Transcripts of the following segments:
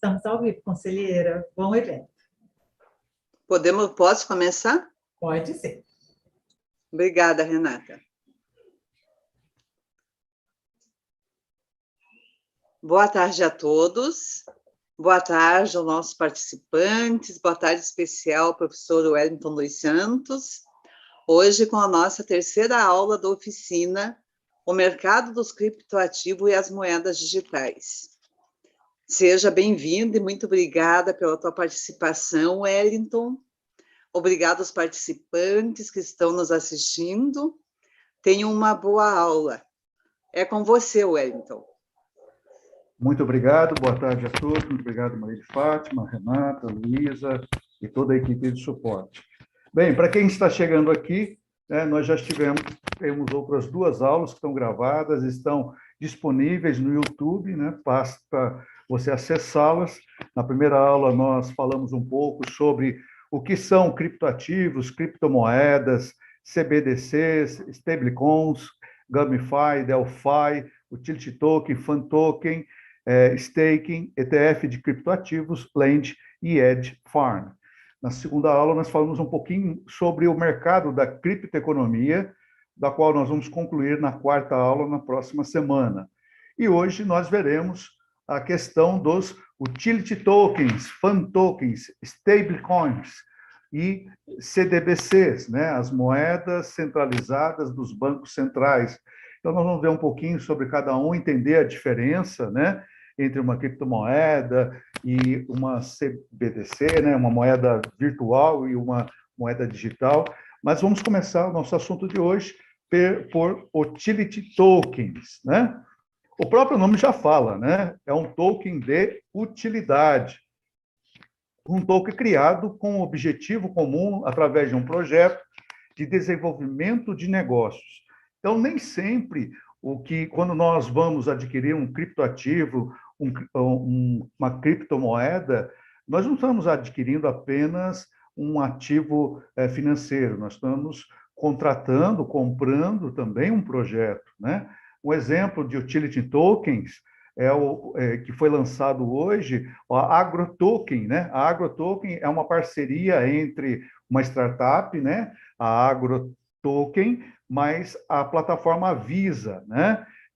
Estamos ao vivo, conselheira. Bom evento. Posso começar? Pode ser. Obrigada, Renata. Boa tarde a todos. Boa tarde aos nossos participantes. Boa tarde especial ao professor Wellington dos Santos. Hoje com a nossa terceira aula da oficina O Mercado dos Criptoativos e as Moedas Digitais. Seja bem-vindo e muito obrigada pela tua participação, Wellington. Obrigada aos participantes que estão nos assistindo. Tenham uma boa aula. É com você, Wellington. Muito obrigado, boa tarde a todos. Muito obrigado, Maria de Fátima, Renata, Luísa e toda a equipe de suporte. Bem, para quem está chegando aqui, nós já temos outras duas aulas que estão gravadas, estão disponíveis no YouTube, basta você acessá-las. Na primeira aula, nós falamos um pouco sobre o que são criptoativos, criptomoedas, CBDCs, stablecoins, Gamify, Delphi, Utility Token, Fan Token, Staking, ETF de criptoativos, Lend e Edge Farm. Na segunda aula, nós falamos um pouquinho sobre o mercado da criptoeconomia, da qual nós vamos concluir na quarta aula, na próxima semana. E hoje nós veremos a questão dos Utility Tokens, Fan Tokens, Stablecoins e CDBCs, as moedas centralizadas dos bancos centrais. Então, nós vamos ver um pouquinho sobre cada um, entender a diferença, entre uma criptomoeda e uma CBDC, uma moeda virtual e uma moeda digital. Mas vamos começar o nosso assunto de hoje por Utility Tokens, O próprio nome já fala, É um token de utilidade. Um token criado com um objetivo comum através de um projeto de desenvolvimento de negócios. Então, nem sempre quando nós vamos adquirir um criptoativo, uma criptomoeda, nós não estamos adquirindo apenas um ativo financeiro, nós estamos comprando também um projeto, Um exemplo de utility tokens que foi lançado hoje, a AgroToken, A AgroToken é uma parceria entre uma startup, a AgroToken, mas a plataforma Visa,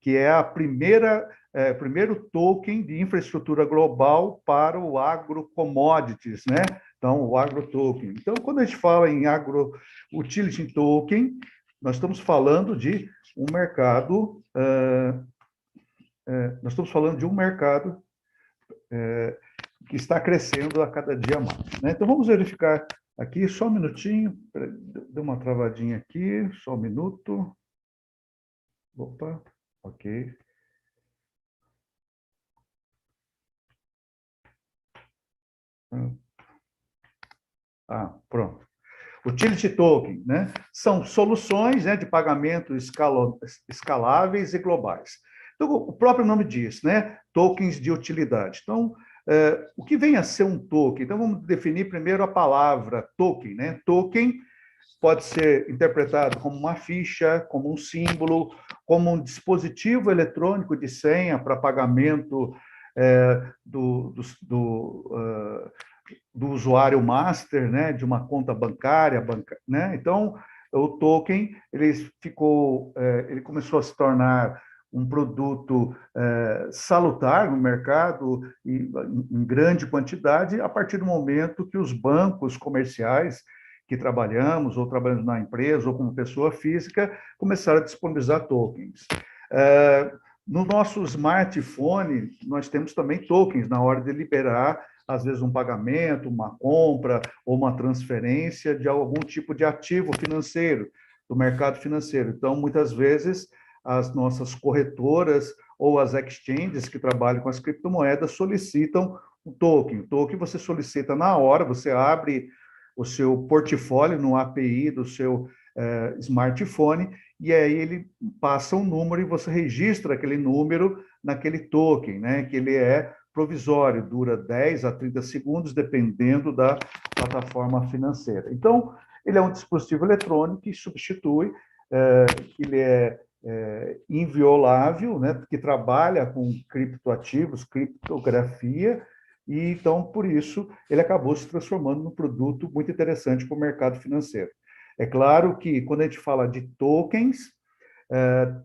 que é a primeiro token de infraestrutura global para o agrocommodities, Então, o AgroToken. Então, quando a gente fala em Utility Token, nós estamos falando de um mercado, que está crescendo a cada dia mais. Então, vamos verificar aqui, só um minutinho, deu uma travadinha aqui, só um minuto. Opa, ok. Pronto. Utility Token, São soluções de pagamento escaláveis e globais. Então, o próprio nome diz, Tokens de utilidade. Então, o que vem a ser um token? Então, vamos definir primeiro a palavra token, Token pode ser interpretado como uma ficha, como um símbolo, como um dispositivo eletrônico de senha para pagamento do usuário master, de uma conta bancária, Então, o token ele começou a se tornar um produto salutar no mercado em grande quantidade a partir do momento que os bancos comerciais que trabalhamos, ou trabalhamos na empresa, ou como pessoa física, começaram a disponibilizar tokens. No nosso smartphone, nós temos também tokens na hora de liberar, às vezes, um pagamento, uma compra ou uma transferência de algum tipo de ativo financeiro, do mercado financeiro. Então, muitas vezes, as nossas corretoras ou as exchanges que trabalham com as criptomoedas solicitam o token. O token você solicita na hora, você abre o seu portfólio no API do seu smartphone, e aí ele passa um número e você registra aquele número naquele token, que ele é provisório, dura 10 a 30 segundos, dependendo da plataforma financeira. Então, ele é um dispositivo eletrônico que substitui, ele é inviolável, que trabalha com criptoativos, criptografia, e então, por isso, ele acabou se transformando num produto muito interessante para o mercado financeiro. É claro que, quando a gente fala de tokens,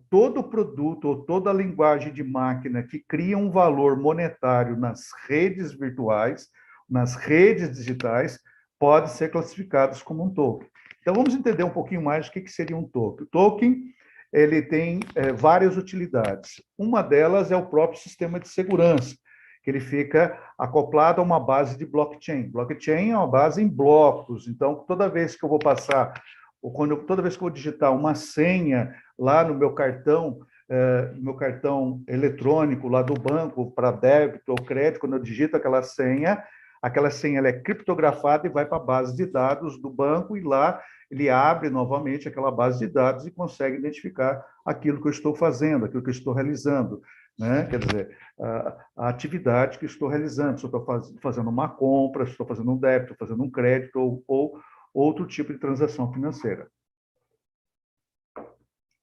todo produto ou toda linguagem de máquina que cria um valor monetário nas redes virtuais, nas redes digitais, pode ser classificados como um token. Então, vamos entender um pouquinho mais o que seria um token. O token, ele tem várias utilidades. Uma delas é o próprio sistema de segurança, que ele fica acoplado a uma base de blockchain. Blockchain é uma base em blocos, então, toda vez que eu vou passar, ou toda vez que eu vou digitar uma senha lá no meu cartão eletrônico lá do banco para débito ou crédito, quando eu digito aquela senha ela é criptografada e vai para a base de dados do banco, e lá ele abre novamente aquela base de dados e consegue identificar aquilo que eu estou fazendo, aquilo que eu estou realizando, né? Quer dizer, a atividade que eu estou realizando, se eu estou fazendo uma compra, se eu estou fazendo um débito, fazendo um crédito ou outro tipo de transação financeira.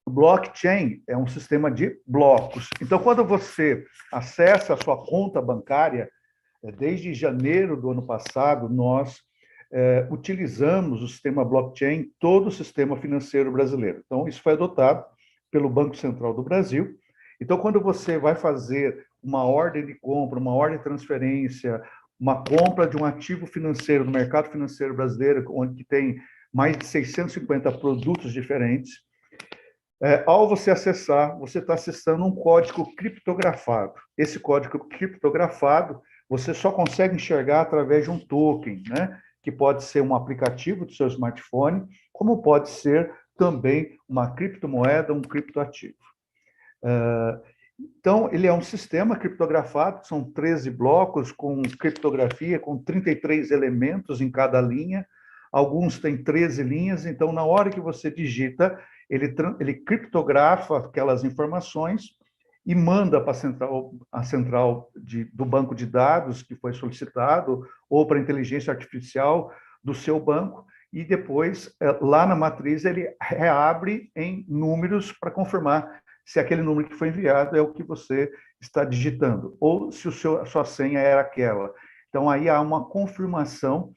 O blockchain é um sistema de blocos. Então, quando você acessa a sua conta bancária, desde janeiro do ano passado, nós utilizamos o sistema blockchain em todo o sistema financeiro brasileiro. Então, isso foi adotado pelo Banco Central do Brasil. Então, quando você vai fazer uma ordem de compra, uma ordem de transferência, uma compra de um ativo financeiro no mercado financeiro brasileiro, onde tem mais de 650 produtos diferentes, ao você acessar, você está acessando um código criptografado. Esse código criptografado, você só consegue enxergar através de um token, né? Que pode ser um aplicativo do seu smartphone, como pode ser também uma criptomoeda, um criptoativo. Então, ele é um sistema criptografado, são 13 blocos com criptografia, com 33 elementos em cada linha. Alguns têm 13 linhas, então, na hora que você digita, ele criptografa aquelas informações e manda para a central do banco de dados que foi solicitado, ou para a inteligência artificial do seu banco, e depois, lá na matriz, ele reabre em números para confirmar se aquele número que foi enviado é o que você está digitando, ou se a sua senha era aquela. Então, aí há uma confirmação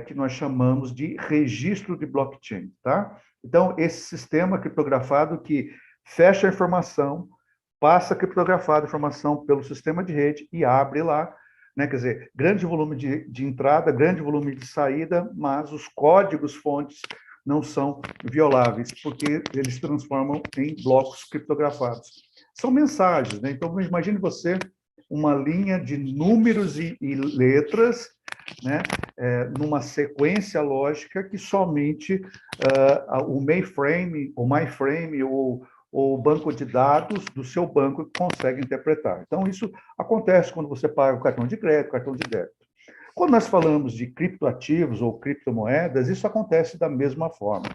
que nós chamamos de registro de blockchain, tá? Então, esse sistema criptografado que fecha a informação, passa criptografada a informação pelo sistema de rede e abre lá, né? Quer dizer, grande volume de entrada, grande volume de saída, mas os códigos fontes não são violáveis, porque eles se transformam em blocos criptografados. São mensagens, né? Então, imagine você uma linha de números e letras, né? Numa sequência lógica que somente o mainframe, o MyFrame, ou o banco de dados do seu banco consegue interpretar. Então, isso acontece quando você paga o cartão de crédito, cartão de débito. Quando nós falamos de criptoativos ou criptomoedas, isso acontece da mesma forma.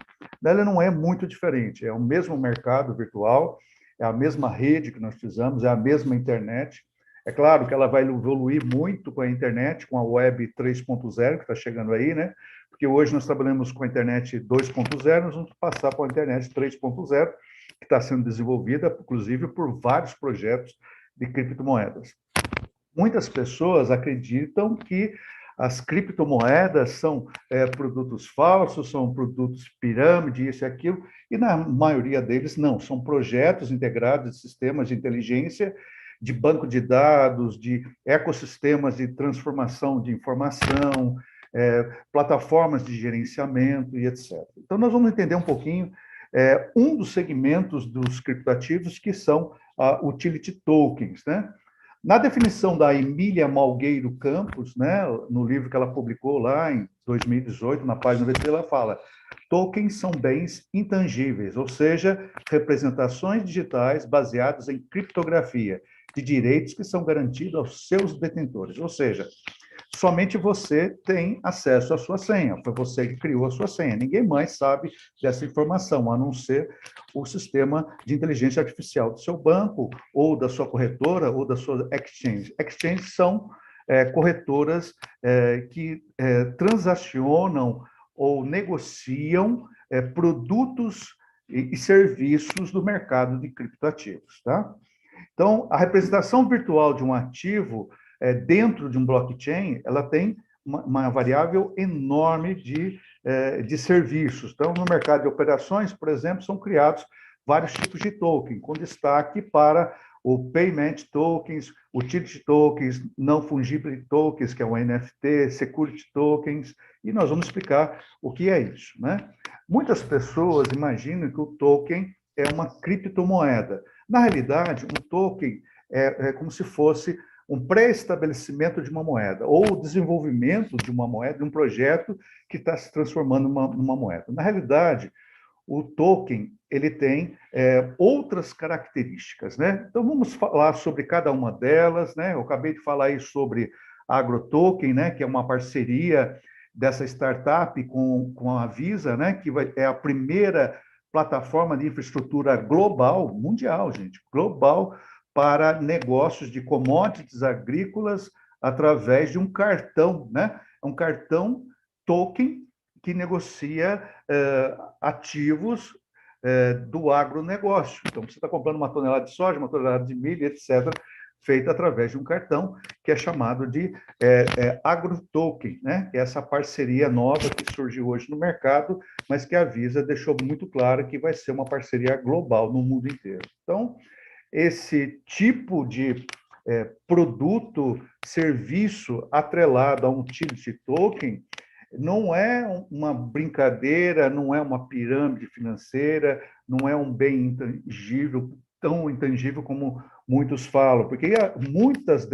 Ela não é muito diferente, é o mesmo mercado virtual, é a mesma rede que nós precisamos, é a mesma internet. É claro que ela vai evoluir muito com a internet, com a Web 3.0, que está chegando aí, né? Porque hoje nós trabalhamos com a internet 2.0, nós vamos passar para a internet 3.0, que está sendo desenvolvida, inclusive, por vários projetos de criptomoedas. Muitas pessoas acreditam que as criptomoedas são produtos falsos, são produtos pirâmide, isso e aquilo, e na maioria deles não, são projetos integrados de sistemas de inteligência, de banco de dados, de ecossistemas de transformação de informação, plataformas de gerenciamento e etc. Então, nós vamos entender um pouquinho um dos segmentos dos criptoativos, que são utility tokens, né? Na definição da Emília Malgueiro Campos, né, no livro que ela publicou lá em 2018, na página 23, ela fala: tokens são bens intangíveis, ou seja, representações digitais baseadas em criptografia de direitos que são garantidos aos seus detentores, ou seja, somente você tem acesso à sua senha, foi você que criou a sua senha, ninguém mais sabe dessa informação, a não ser o sistema de inteligência artificial do seu banco, ou da sua corretora, ou da sua exchange. Exchanges são corretoras que transacionam ou negociam produtos e serviços do mercado de criptoativos, tá? Então, a representação virtual de um ativo dentro de um blockchain, ela tem uma variável enorme de serviços. Então, no mercado de operações, por exemplo, são criados vários tipos de token, com destaque para o Payment Tokens, Utility Tokens, Non-Fungible Tokens, que é o NFT, Security Tokens, e nós vamos explicar o que é isso, né? Muitas pessoas imaginam que o token é uma criptomoeda. Na realidade, um token é como se fosse um pré-estabelecimento de uma moeda, ou o desenvolvimento de uma moeda, de um projeto que está se transformando numa moeda. Na realidade, o token ele tem outras características, né? Então, vamos falar sobre cada uma delas, né? Eu acabei de falar aí sobre a AgroToken, né? Que é uma parceria dessa startup com a Visa, né? Que é a primeira plataforma de infraestrutura global, mundial, gente, global, para negócios de commodities agrícolas através de um cartão, né? Um cartão token que negocia ativos do agronegócio. Então, você está comprando uma tonelada de soja, uma tonelada de milho, etc., feita através de um cartão que é chamado de AgroToken, né? Que é essa parceria nova que surgiu hoje no mercado, mas que a Visa deixou muito claro que vai ser uma parceria global no mundo inteiro. Então, esse tipo de produto, serviço atrelado a um utility token não é uma brincadeira, não é uma pirâmide financeira, não é um bem intangível, tão intangível como muitos falam, porque muitas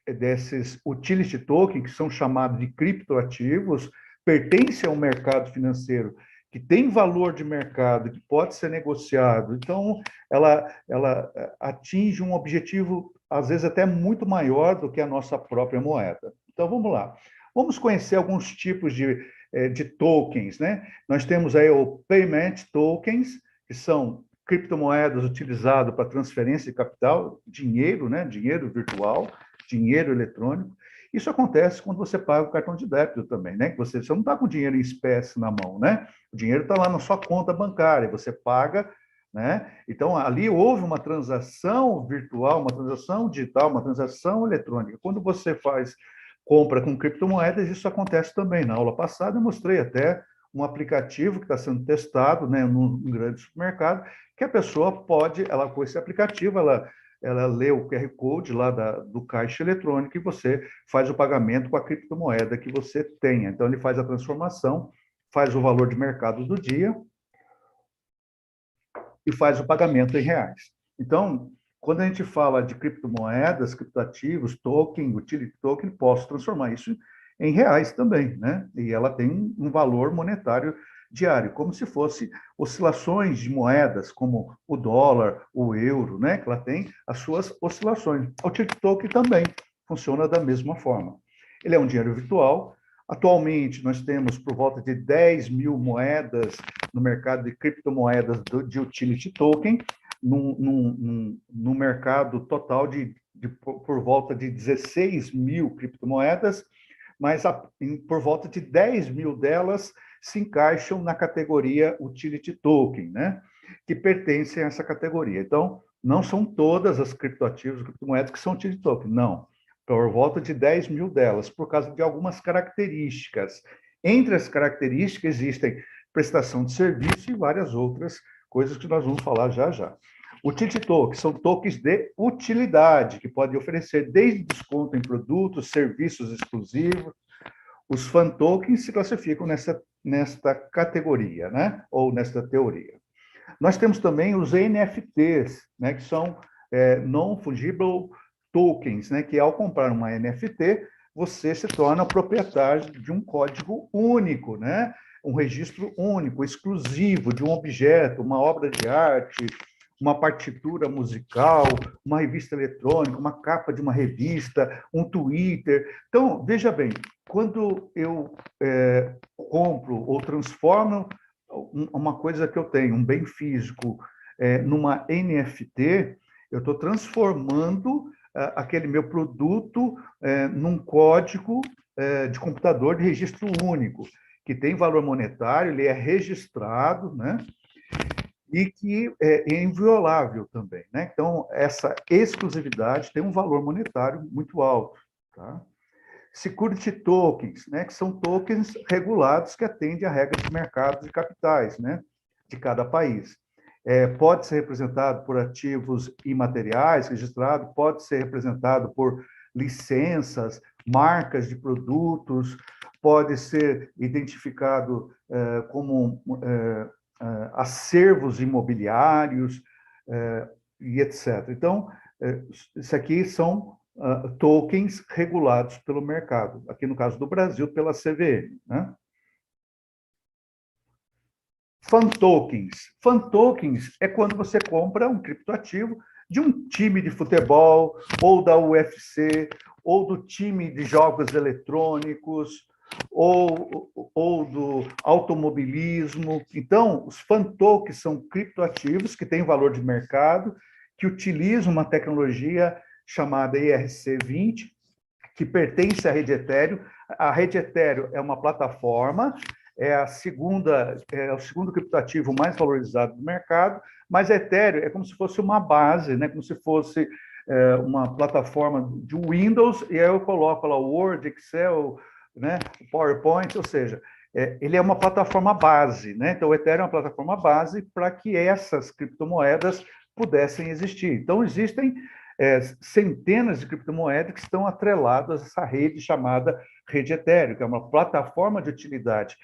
desses utility tokens, que são chamados de criptoativos, pertencem ao mercado financeiro, que tem valor de mercado, que pode ser negociado. Então, ela atinge um objetivo, às vezes, até muito maior do que a nossa própria moeda. Então, vamos lá. Vamos conhecer alguns tipos de tokens, né? Nós temos aí o Payment Tokens, que são criptomoedas utilizadas para transferência de capital, dinheiro, né? Dinheiro virtual, dinheiro eletrônico. Isso acontece quando você paga o cartão de débito também, né? Você não está com dinheiro em espécie na mão, né? O dinheiro está lá na sua conta bancária, você paga, né? Então, ali houve uma transação virtual, uma transação digital, uma transação eletrônica. Quando você compra com criptomoedas, isso acontece também. Na aula passada, eu mostrei até um aplicativo que está sendo testado, né, num grande supermercado, que a pessoa pode, com esse aplicativo, ela lê o QR Code lá do caixa eletrônico e você faz o pagamento com a criptomoeda que você tenha. Então, ele faz a transformação, faz o valor de mercado do dia e faz o pagamento em reais. Então, quando a gente fala de criptomoedas, criptoativos, token, utility token, posso transformar isso em reais também, né? E ela tem um valor monetário diário, como se fosse oscilações de moedas, como o dólar, o euro, né? Que ela tem as suas oscilações. O utility token também funciona da mesma forma. Ele é um dinheiro virtual. Atualmente, nós temos por volta de 10 mil moedas no mercado de criptomoedas de utility token, no mercado total por volta de 16 mil criptomoedas, mas por volta de 10 mil delas se encaixam na categoria utility token, né? Que pertencem a essa categoria. Então, não são todas as criptoativos, criptomoedas que são utility token, não. Por volta de 10 mil delas, por causa de algumas características. Entre as características existem prestação de serviço e várias outras coisas que nós vamos falar já já. Utility tokens são tokens de utilidade, que podem oferecer desde desconto em produtos, serviços exclusivos. Os fan tokens se classificam nesta categoria, né? Ou nesta teoria. Nós temos também os NFTs, né? Que são Non-Fungible Tokens, né? Que ao comprar uma NFT, você se torna proprietário de um código único, né? Um registro único, exclusivo de um objeto, uma obra de arte, uma partitura musical, uma revista eletrônica, uma capa de uma revista, um Twitter. Então, veja bem, quando eu compro ou transformo uma coisa que eu tenho, um bem físico, numa NFT, eu estou transformando aquele meu produto num código de computador de registro único, que tem valor monetário, ele é registrado, né? e que é inviolável também, né? Então, essa exclusividade tem um valor monetário muito alto, tá? Security tokens, né, que são tokens regulados que atendem à regra de mercado de capitais, né, de cada país. Pode ser representado por ativos imateriais registrados, pode ser representado por licenças, marcas de produtos, pode ser identificado como acervos imobiliários e etc. Então, isso aqui são tokens regulados pelo mercado, aqui no caso do Brasil, pela CVM. Né? Fan tokens. Fan tokens é quando você compra um criptoativo de um time de futebol, ou da UFC, ou do time de jogos eletrônicos, ou do automobilismo. Então, os fan tokens são criptoativos que têm valor de mercado, que utilizam uma tecnologia chamada ERC20, que pertence à rede Ethereum. A rede Ethereum é uma plataforma, é o segundo criptoativo mais valorizado do mercado, mas a Ethereum é como se fosse uma base, né? Como se fosse uma plataforma de Windows, e aí eu coloco lá o Word, Excel, né? PowerPoint, ou seja, ele é uma plataforma base, né? Então, o Ethereum é uma plataforma base para que essas criptomoedas pudessem existir. Então, existem centenas de criptomoedas que estão atreladas a essa rede chamada rede Ethereum, que é uma plataforma de utilidade.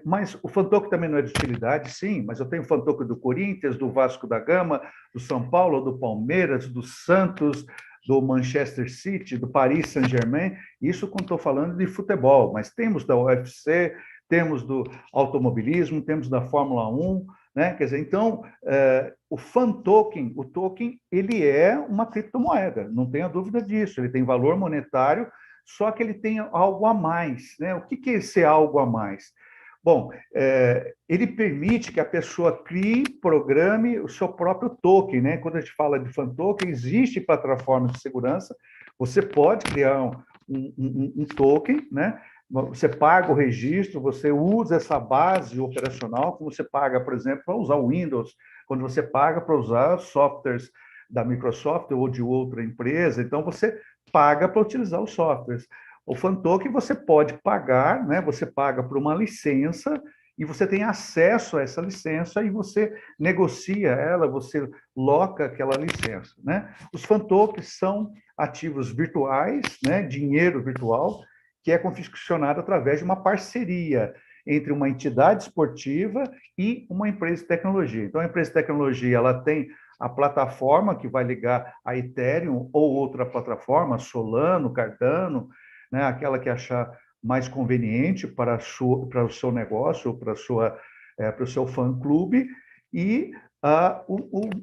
Mas o fan token também não é de utilidade, sim, mas eu tenho fan token do Corinthians, do Vasco da Gama, do São Paulo, do Palmeiras, do Santos, do Manchester City, do Paris Saint-Germain, isso quando estou falando de futebol, mas temos da UFC, temos do automobilismo, temos da Fórmula 1, né? Quer dizer, então, o fan token, o token, ele é uma criptomoeda, não tenha dúvida disso, ele tem valor monetário, só que ele tem algo a mais, né? O que é esse algo a mais? Bom, ele permite que a pessoa crie, programe o seu próprio token, né? Quando a gente fala de fan token, existe plataformas de segurança, você pode criar um token, né? Você paga o registro, você usa essa base operacional, como você paga, por exemplo, para usar o Windows, quando você paga para usar softwares da Microsoft ou de outra empresa, então você paga para utilizar os softwares. O fan token você pode pagar, né? Você paga por uma licença e você tem acesso a essa licença e você negocia ela, você loca aquela licença, né? Os fan tokens são ativos virtuais, né? Dinheiro virtual, que é confeccionado através de uma parceria entre uma entidade esportiva e uma empresa de tecnologia. Então, a empresa de tecnologia ela tem a plataforma que vai ligar a Ethereum ou outra plataforma, Solano, Cardano, né, aquela que achar mais conveniente para o seu negócio, para o seu fã-clube, e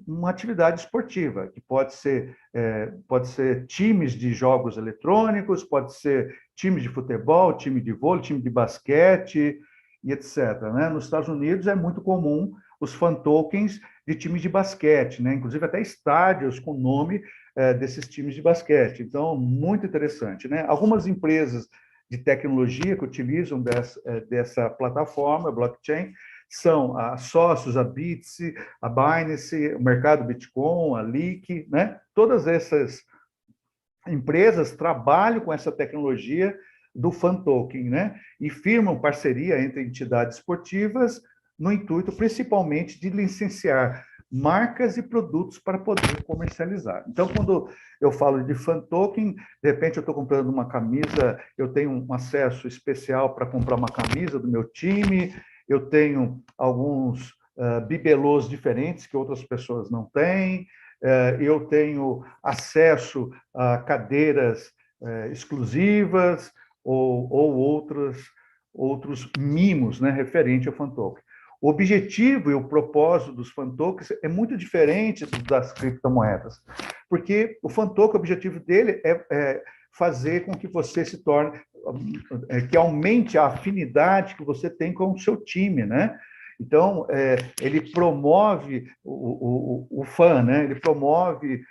uma atividade esportiva, que pode ser times de jogos eletrônicos, pode ser times de futebol, time de vôlei, time de basquete, e etc. Né? Nos Estados Unidos é muito comum os fan tokens de times de basquete, né? Inclusive até estádios com nome desses times de basquete. Então, muito interessante, né? Algumas empresas de tecnologia que utilizam dessa plataforma, blockchain, são a Sócios, a Bitsy, a Binance, o mercado Bitcoin, a Leak, né? Todas essas empresas trabalham com essa tecnologia do fan token, né? E firmam parceria entre entidades esportivas no intuito, principalmente, de licenciar marcas e produtos para poder comercializar. Então, quando eu falo de fan token, de repente eu estou comprando uma camisa, eu tenho um acesso especial para comprar uma camisa do meu time, eu tenho alguns bibelôs diferentes que outras pessoas não têm, eu tenho acesso a cadeiras exclusivas ou outros mimos, né, referente ao fan token. O objetivo e o propósito dos fan tokens é muito diferente das criptomoedas, porque o fan token, o objetivo dele é fazer com que você se torne, que aumente a afinidade que você tem com o seu time, né? Então, ele promove o fã, né? Ele promove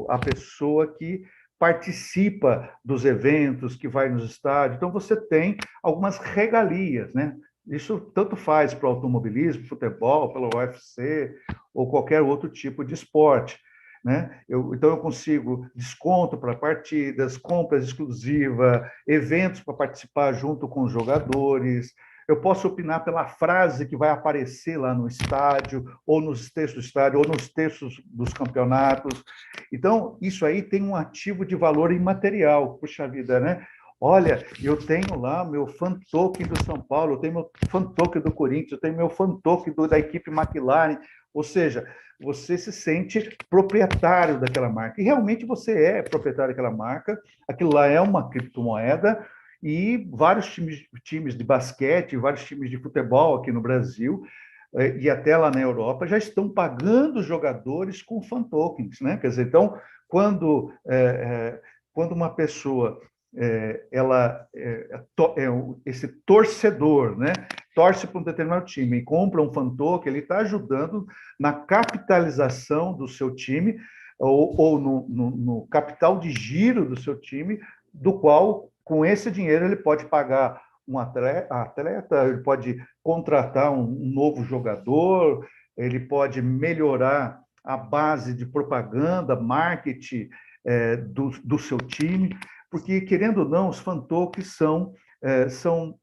a pessoa que participa dos eventos, que vai nos estádios. Então, você tem algumas regalias, né? Isso tanto faz para o automobilismo, futebol, pelo UFC ou qualquer outro tipo de esporte, né? Então, eu consigo desconto para partidas, compras exclusivas, eventos para participar junto com os jogadores. Eu posso opinar pela frase que vai aparecer lá no estádio, ou nos textos do estádio, ou nos textos dos campeonatos. Então, isso aí tem um ativo de valor imaterial. Puxa vida, né? Olha, eu tenho lá meu fan token do São Paulo, eu tenho meu fan token do Corinthians, eu tenho meu fan token da equipe McLaren. Ou seja, você se sente proprietário daquela marca. E realmente você é proprietário daquela marca. Aquilo lá é uma criptomoeda e vários times de basquete, vários times de futebol aqui no Brasil e até lá na Europa já estão pagando os jogadores com fan tokens, né? Quer dizer, então, quando, quando uma pessoa esse torcedor, né, torce para um determinado time e compra um fan token, ele está ajudando na capitalização do seu time ou no capital de giro do seu time, do qual, com esse dinheiro, ele pode pagar um atleta, ele pode contratar um novo jogador, ele pode melhorar a base de propaganda, marketing do seu time, porque, querendo ou não, os fan tokens são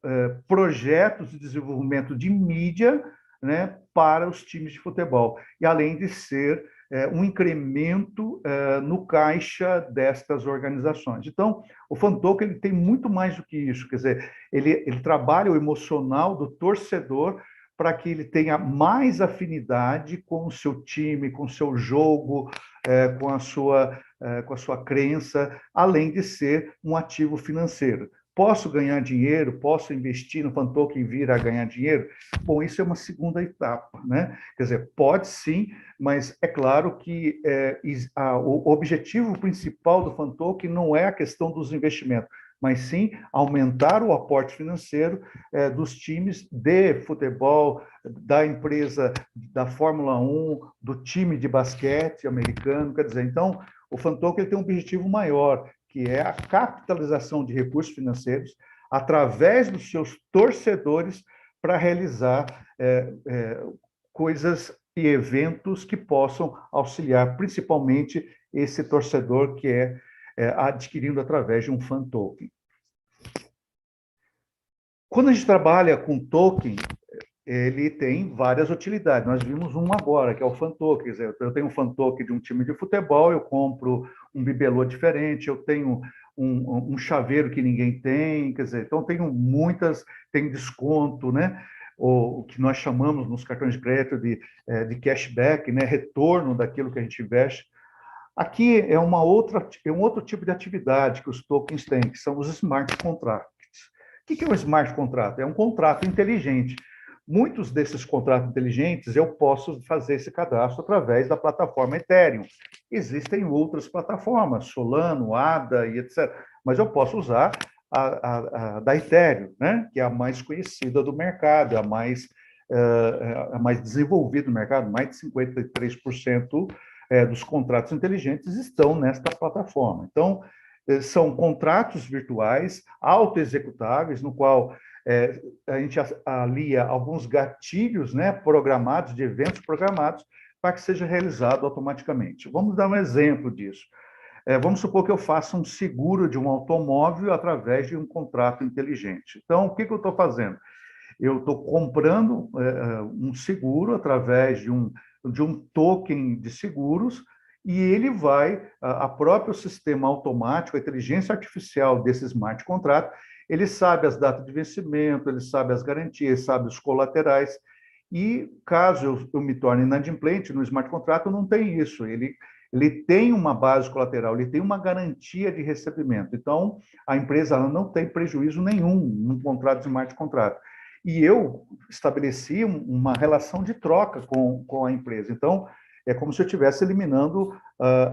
projetos de desenvolvimento de mídia, né, para os times de futebol, e além de ser um incremento no caixa destas organizações. Então, o fan token ele tem muito mais do que isso, quer dizer, ele trabalha o emocional do torcedor para que ele tenha mais afinidade com o seu time, com o seu jogo, com a sua crença, além de ser um ativo financeiro. Posso ganhar dinheiro? Posso investir no fan token e vir a ganhar dinheiro? Bom, isso é uma segunda etapa, né? Quer dizer, pode sim, mas é claro que o objetivo principal do fan token não é a questão dos investimentos, mas sim aumentar o aporte financeiro dos times de futebol, da empresa da Fórmula 1, do time de basquete americano. Quer dizer, então, o fan token ele tem um objetivo maior, que é a capitalização de recursos financeiros através dos seus torcedores para realizar coisas e eventos que possam auxiliar, principalmente, esse torcedor que adquirindo através de um fan token. Quando a gente trabalha com token, ele tem várias utilidades. Nós vimos um agora, que é o fan token. Quer dizer, eu tenho um fan token de um time de futebol, eu compro um bibelô diferente, eu tenho um chaveiro que ninguém tem, quer dizer, então tem desconto, né? O que nós chamamos nos cartões de crédito de cashback, né? Retorno daquilo que a gente investe. Aqui é um outro tipo de atividade que os tokens têm, que são os smart contracts. O que é um smart contract? É um contrato inteligente. Muitos desses contratos inteligentes eu posso fazer esse cadastro através da plataforma Ethereum. Existem outras plataformas, Solano, ADA e etc. Mas eu posso usar a da Ethereum, né? Que é a mais conhecida do mercado, a mais desenvolvida do mercado. Mais de 53% dos contratos inteligentes estão nesta plataforma. Então, são contratos virtuais autoexecutáveis, no qual a gente alia alguns gatilhos, né, programados, de eventos programados, para que seja realizado automaticamente. Vamos dar um exemplo disso. Vamos supor que eu faça um seguro de um automóvel através de um contrato inteligente. Então, o que eu estou fazendo? Eu estou comprando um seguro através de um token de seguros, e ele a próprio sistema automático, a inteligência artificial desse smart contract, ele sabe as datas de vencimento, ele sabe as garantias, sabe os colaterais, e caso eu me torne inadimplente no smart contract, não tem isso, ele tem uma base colateral, ele tem uma garantia de recebimento. Então, a empresa ela não tem prejuízo nenhum no contrato de smart contract. E eu estabeleci uma relação de troca com a empresa. Então, é como se eu estivesse eliminando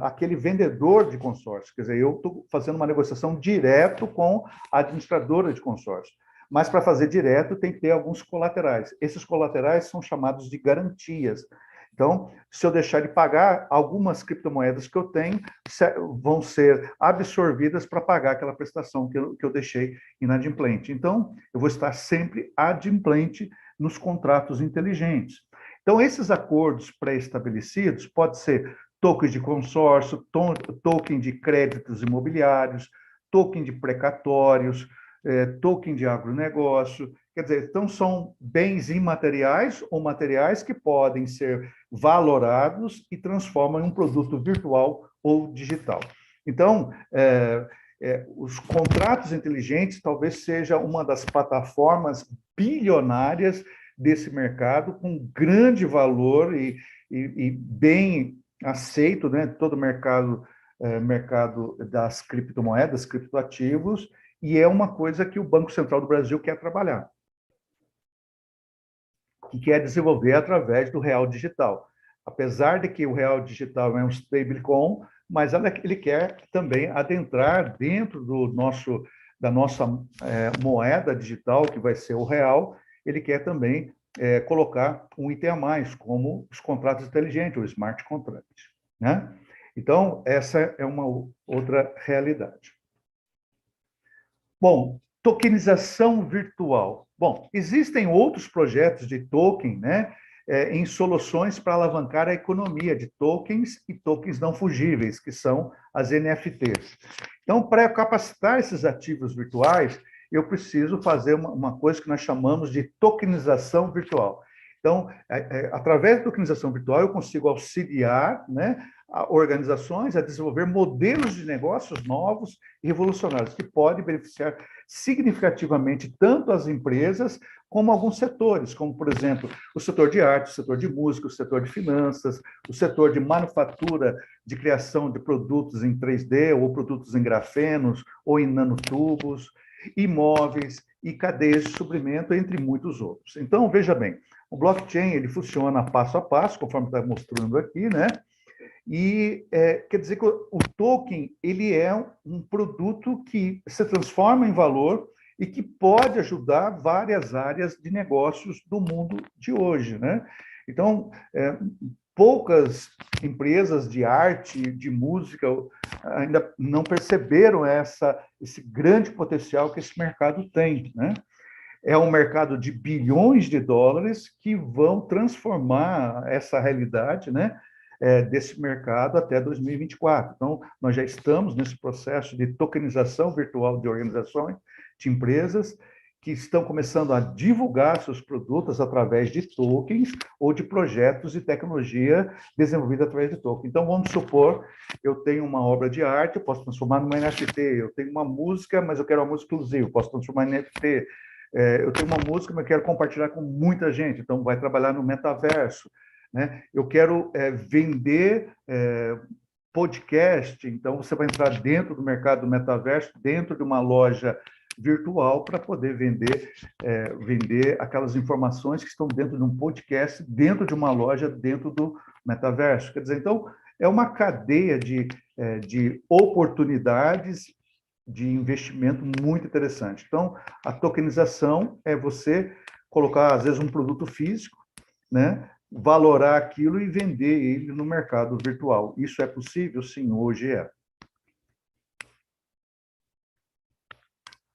aquele vendedor de consórcio. Quer dizer, eu estou fazendo uma negociação direto com a administradora de consórcio. Mas, para fazer direto, tem que ter alguns colaterais. Esses colaterais são chamados de garantias. Então, se eu deixar de pagar, algumas criptomoedas que eu tenho vão ser absorvidas para pagar aquela prestação que eu deixei inadimplente. Então, eu vou estar sempre adimplente nos contratos inteligentes. Então, esses acordos pré-estabelecidos pode ser tokens de consórcio, token de créditos imobiliários, token de precatórios, token de agronegócio. Quer dizer, então são bens imateriais ou materiais que podem ser valorados e transformam em um produto virtual ou digital. Então, os contratos inteligentes talvez seja uma das plataformas bilionárias desse mercado, com grande valor e bem aceito, né? Todo o mercado das criptomoedas, criptoativos, e é uma coisa que o Banco Central do Brasil quer trabalhar, que quer desenvolver através do real digital. Apesar de que o real digital é um stablecoin, mas ele quer também adentrar dentro da nossa moeda digital, que vai ser o real, ele quer também colocar um item a mais, como os contratos inteligentes, ou smart contracts, né? Então, essa é uma outra realidade. Bom, tokenização virtual. Bom, existem outros projetos de token, né, em soluções para alavancar a economia de tokens e tokens não fungíveis, que são as NFTs. Então, para capacitar esses ativos virtuais, eu preciso fazer uma coisa que nós chamamos de tokenização virtual. Então, através da tokenização virtual, eu consigo auxiliar, né, organizações a desenvolver modelos de negócios novos e revolucionários, que podem beneficiar significativamente tanto as empresas como alguns setores, como, por exemplo, o setor de arte, o setor de música, o setor de finanças, o setor de manufatura, de criação de produtos em 3D, ou produtos em grafenos, ou em nanotubos, imóveis e cadeias de suprimento, entre muitos outros. Então, veja bem, o blockchain ele funciona passo a passo, conforme está mostrando aqui, né? E quer dizer que o token ele é um produto que se transforma em valor e que pode ajudar várias áreas de negócios do mundo de hoje, né? Então, poucas empresas de arte, de música, ainda não perceberam esse grande potencial que esse mercado tem, né? É um mercado de bilhões de dólares que vão transformar essa realidade, né, desse mercado até 2024. Então, nós já estamos nesse processo de tokenização virtual de organizações, de empresas, que estão começando a divulgar seus produtos através de tokens ou de projetos de tecnologia desenvolvida através de tokens. Então, vamos supor, eu tenho uma obra de arte, eu posso transformar numa NFT, eu tenho uma música, mas eu quero uma música exclusiva, eu posso transformar em NFT, eu tenho uma música, mas eu quero compartilhar com muita gente, então vai trabalhar no metaverso, né? Eu quero vender podcast, então você vai entrar dentro do mercado do metaverso, dentro de uma loja virtual, para poder vender aquelas informações que estão dentro de um podcast, dentro de uma loja, dentro do metaverso. Quer dizer, então, é uma cadeia de oportunidades de investimento muito interessante. Então, a tokenização é você colocar, às vezes, um produto físico, né, valorar aquilo e vender ele no mercado virtual. Isso é possível? Sim, hoje é.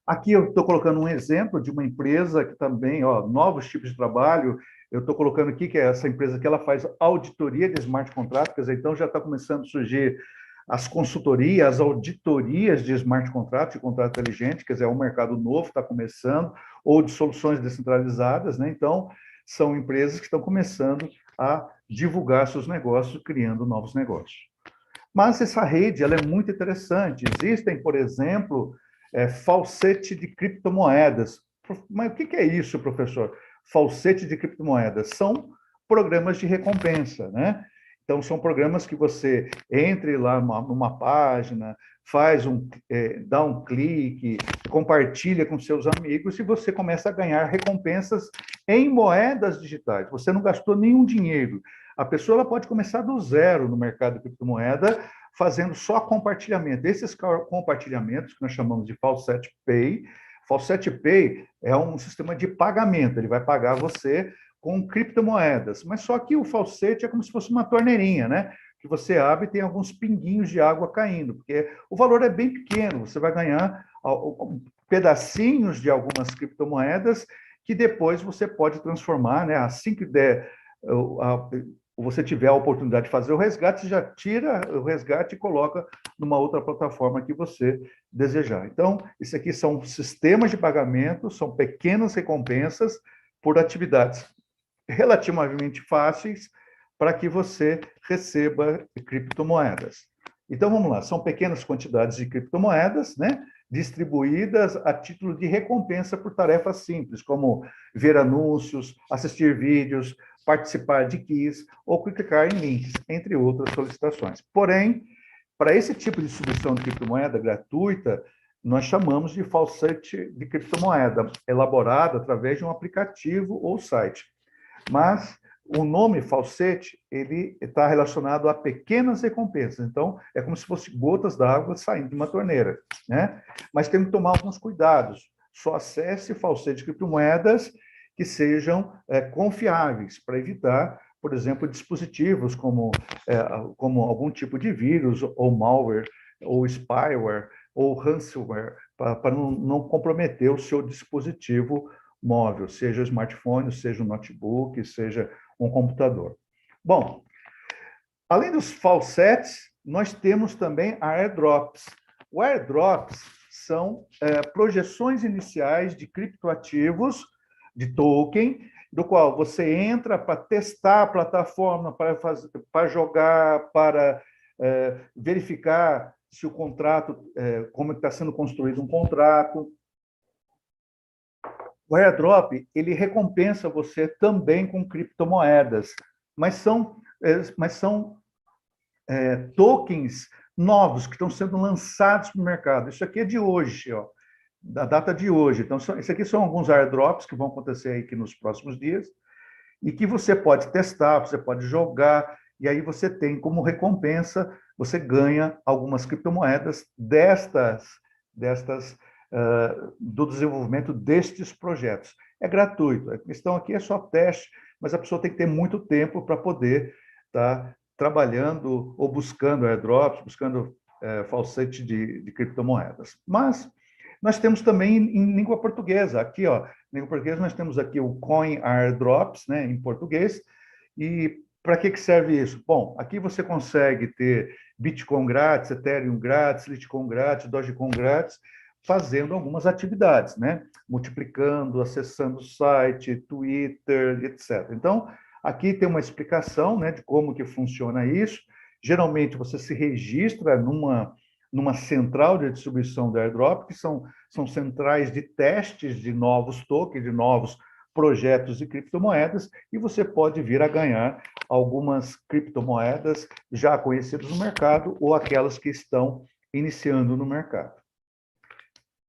Aqui eu estou colocando um exemplo de uma empresa que também, novos tipos de trabalho. Eu estou colocando aqui que é essa empresa que ela faz auditoria de smart contracts, quer dizer, então já está começando a surgir as consultorias, as auditorias de smart contracts, de contrato inteligente, quer dizer, é um mercado novo, está começando, ou de soluções descentralizadas, né? Então, são empresas que estão começando a divulgar seus negócios, criando novos negócios. Mas essa rede, ela é muito interessante. Existem, por exemplo, falsete de criptomoedas. Mas o que é isso, professor? Falsete de criptomoedas são programas de recompensa, né? Então, são programas que você entre lá numa página, dá um clique, compartilha com seus amigos e você começa a ganhar recompensas em moedas digitais. Você não gastou nenhum dinheiro. A pessoa ela pode começar do zero no mercado de criptomoeda, fazendo só compartilhamento. Esses compartilhamentos, que nós chamamos de Faucet Pay, Faucet Pay é um sistema de pagamento. Ele vai pagar você com criptomoedas, mas só que o falsete é como se fosse uma torneirinha, né? Que você abre e tem alguns pinguinhos de água caindo, porque o valor é bem pequeno, você vai ganhar pedacinhos de algumas criptomoedas que depois você pode transformar, né? Assim que você tiver a oportunidade de fazer o resgate, você já tira o resgate e coloca numa outra plataforma que você desejar. Então, isso aqui são sistemas de pagamento, são pequenas recompensas por atividades relativamente fáceis para que você receba criptomoedas. Então, vamos lá, são pequenas quantidades de criptomoedas, né, distribuídas a título de recompensa por tarefas simples, como ver anúncios, assistir vídeos, participar de quiz ou clicar em links, entre outras solicitações. Porém, para esse tipo de distribuição de criptomoeda gratuita, nós chamamos de falsete de criptomoeda, elaborado através de um aplicativo ou site. Mas o nome falsete, ele está relacionado a pequenas recompensas. Então, é como se fosse gotas d'água saindo de uma torneira, né? Mas tem que tomar alguns cuidados. Só acesse falsete de criptomoedas que sejam confiáveis, para evitar, por exemplo, dispositivos como algum tipo de vírus, ou malware, ou spyware, ou ransomware, para não comprometer o seu dispositivo móvel, seja smartphone, seja um notebook, seja um computador. Bom, além dos falsets, nós temos também airdrops. O airdrops são projeções iniciais de criptoativos, de token, do qual você entra para testar a plataforma, para jogar, para verificar se o contrato, como está sendo construído um contrato. O airdrop, ele recompensa você também com criptomoedas, mas são tokens novos que estão sendo lançados para o mercado. Isso aqui é de hoje, ó, da data de hoje. Então, isso aqui são alguns airdrops que vão acontecer aqui nos próximos dias e que você pode testar, você pode jogar, e aí você tem como recompensa, você ganha algumas criptomoedas do desenvolvimento destes projetos. É gratuito, a questão aqui é só teste, mas a pessoa tem que ter muito tempo para poder estar trabalhando ou buscando airdrops, buscando falsete de criptomoedas. Mas nós temos também em língua portuguesa, aqui, ó, em língua portuguesa nós temos aqui o Coin Airdrops, né, em português, e para que serve isso? Bom, aqui você consegue ter Bitcoin grátis, Ethereum grátis, Litecoin grátis, Dogecoin grátis, fazendo algumas atividades, né? Multiplicando, acessando o site, Twitter, etc. Então, aqui tem uma explicação, né, de como que funciona isso. Geralmente, você se registra numa central de distribuição da airdrop, que são centrais de testes de novos tokens, de novos projetos de criptomoedas, e você pode vir a ganhar algumas criptomoedas já conhecidas no mercado ou aquelas que estão iniciando no mercado.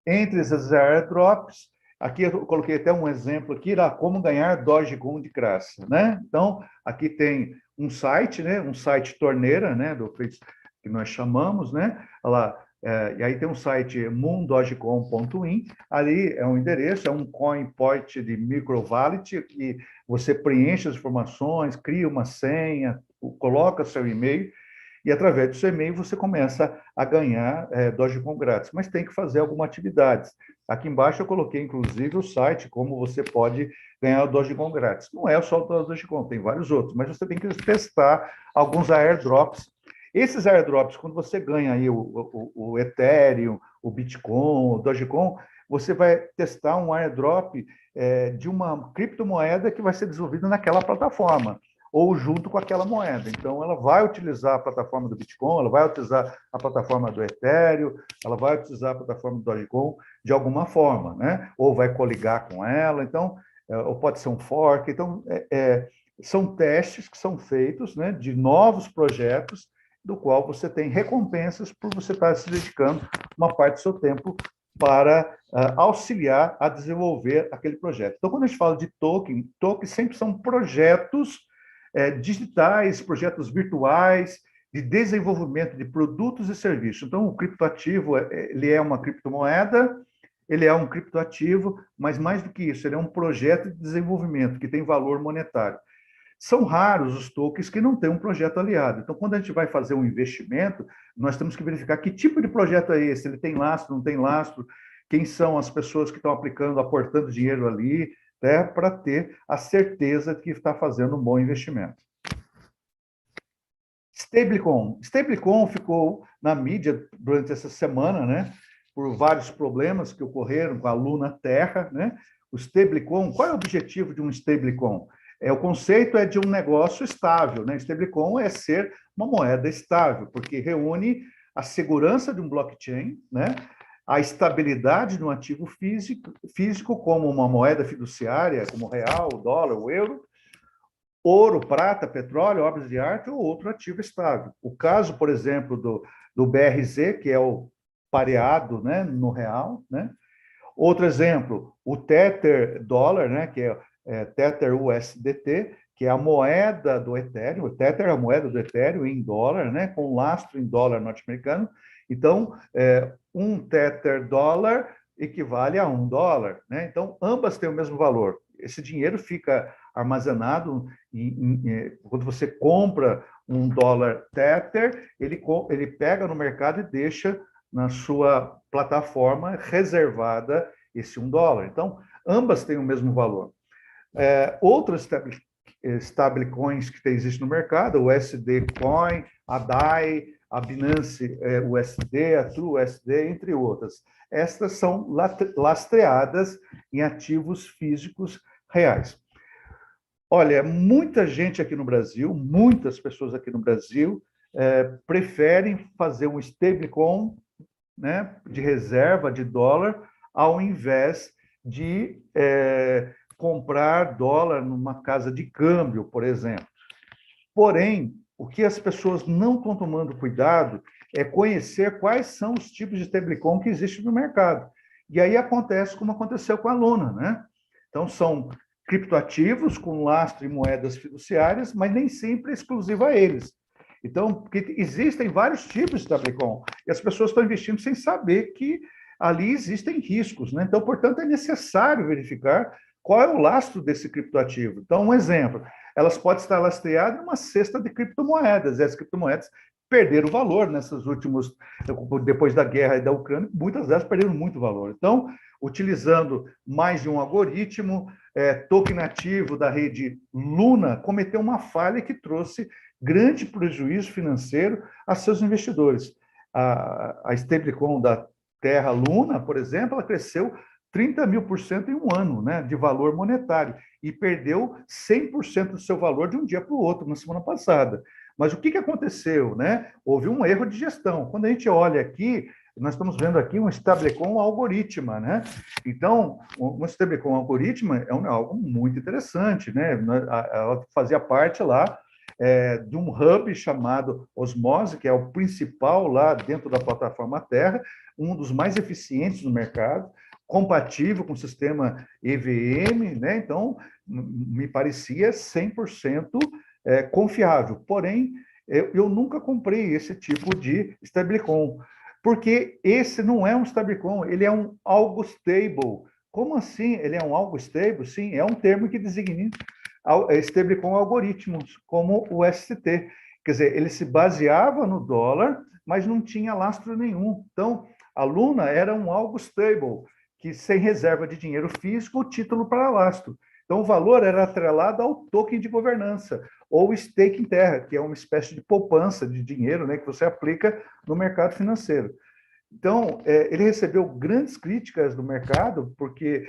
Entre esses airdrops, aqui eu coloquei até um exemplo aqui, como ganhar Dogecoin de graça, né? Então, aqui tem um site, né? Um site torneira, né? Que nós chamamos, né? E aí tem um site moondogecoin.in, ali é um endereço, é um coin point de microvalid, que você preenche as informações, cria uma senha, coloca seu e-mail, e através do seu e-mail você começa a ganhar Dogecoin grátis, mas tem que fazer alguma atividade. Aqui embaixo eu coloquei, inclusive, o site, como você pode ganhar o Dogecoin grátis. Não é só o Dogecoin, tem vários outros, mas você tem que testar alguns airdrops. Esses airdrops, quando você ganha aí o Ethereum, o Bitcoin, o Dogecoin, você vai testar um airdrop de uma criptomoeda que vai ser desenvolvida naquela plataforma, ou junto com aquela moeda. Então, ela vai utilizar a plataforma do Bitcoin, ela vai utilizar a plataforma do Ethereum, ela vai utilizar a plataforma do Dogecoin de alguma forma, né? Ou vai coligar com ela, então, ou pode ser um fork. Então, são testes que são feitos, né, de novos projetos, do qual você tem recompensas por você estar se dedicando uma parte do seu tempo para auxiliar a desenvolver aquele projeto. Então, quando a gente fala de token sempre são projetos digitais, projetos virtuais, de desenvolvimento de produtos e serviços. Então, o criptoativo ele é uma criptomoeda ele é um criptoativo, mas mais do que isso, ele é um projeto de desenvolvimento que tem valor monetário. São raros os tokens que não têm um projeto aliado. Então, quando a gente vai fazer um investimento, nós temos que verificar que tipo de projeto é esse, ele tem lastro, não tem lastro, quem são as pessoas que estão aplicando, aportando dinheiro ali, né, para ter a certeza de que está fazendo um bom investimento. Stablecoin. Stablecoin ficou na mídia durante essa semana, né, por vários problemas que ocorreram com a Luna Terra, né? O stablecoin, qual é o objetivo de um stablecoin? O conceito é de um negócio estável, né? Stablecoin é ser uma moeda estável, porque reúne a segurança de um blockchain, né? A estabilidade de um ativo físico como uma moeda fiduciária, como o real, o dólar, o euro, ouro, prata, petróleo, obras de arte ou outro ativo estável. O caso, por exemplo, do BRZ, que é o pareado, né, no real, né? Outro exemplo, o Tether dólar, né, que é Tether USDT, que é a moeda do Ethereum. O Tether é a moeda do Ethereum em dólar, né, com lastro em dólar norte-americano. Então, um Tether dólar equivale a $1, né? Então, ambas têm o mesmo valor. Esse dinheiro fica armazenado quando você compra um dólar Tether, ele pega no mercado e deixa na sua plataforma reservada esse $1. Então, ambas têm o mesmo valor. Outros stablecoins que existem no mercado, o USD Coin, a DAI, a Binance USD, a True USD, entre outras. Estas são lastreadas em ativos físicos reais. Olha, muita gente aqui no Brasil, muitas pessoas aqui no Brasil, preferem fazer um stablecoin, né, de reserva de dólar, ao invés de comprar dólar numa casa de câmbio, por exemplo. Porém, o que as pessoas não estão tomando cuidado é conhecer quais são os tipos de stablecoin que existem no mercado. E aí acontece como aconteceu com a Luna, né? Então, são criptoativos com lastro em moedas fiduciárias, mas nem sempre é exclusivo a eles. Então, porque existem vários tipos de stablecoin, e as pessoas estão investindo sem saber que ali existem riscos, né? Então, portanto, é necessário verificar qual é o lastro desse criptoativo. Então, um exemplo, elas podem estar lastreadas em uma cesta de criptomoedas, e as criptomoedas perderam valor nesses últimos, depois da guerra e da Ucrânia, muitas delas perderam muito valor. Então, utilizando mais de um algoritmo, token ativo da rede Luna cometeu uma falha que trouxe grande prejuízo financeiro a seus investidores. A stablecoin da Terra Luna, por exemplo, ela cresceu 30.000% em um ano, né, de valor monetário, e perdeu 100% do seu valor de um dia para o outro, na semana passada. Mas o que aconteceu, né? Houve um erro de gestão. Quando a gente olha aqui, nós estamos vendo aqui um stablecoin algoritma, né? Então, um stablecoin algoritma é algo muito interessante, né? Ela fazia parte lá de um hub chamado Osmose, que é o principal lá dentro da plataforma Terra, um dos mais eficientes no mercado, compatível com o sistema EVM, né? Então, me parecia 100% confiável. Porém, eu nunca comprei esse tipo de stablecoin, porque esse não é um stablecoin, ele é um algo stable. Como assim ele é um algo stable? Sim, é um termo que designa stablecoin algoritmos, como o ST. Quer dizer, ele se baseava no dólar, mas não tinha lastro nenhum. Então, a Luna era um algo stable, que sem reserva de dinheiro físico, o título para lastro. Então, o valor era atrelado ao token de governança, ou stake em terra, que é uma espécie de poupança de dinheiro, né, que você aplica no mercado financeiro. Então, ele recebeu grandes críticas do mercado, porque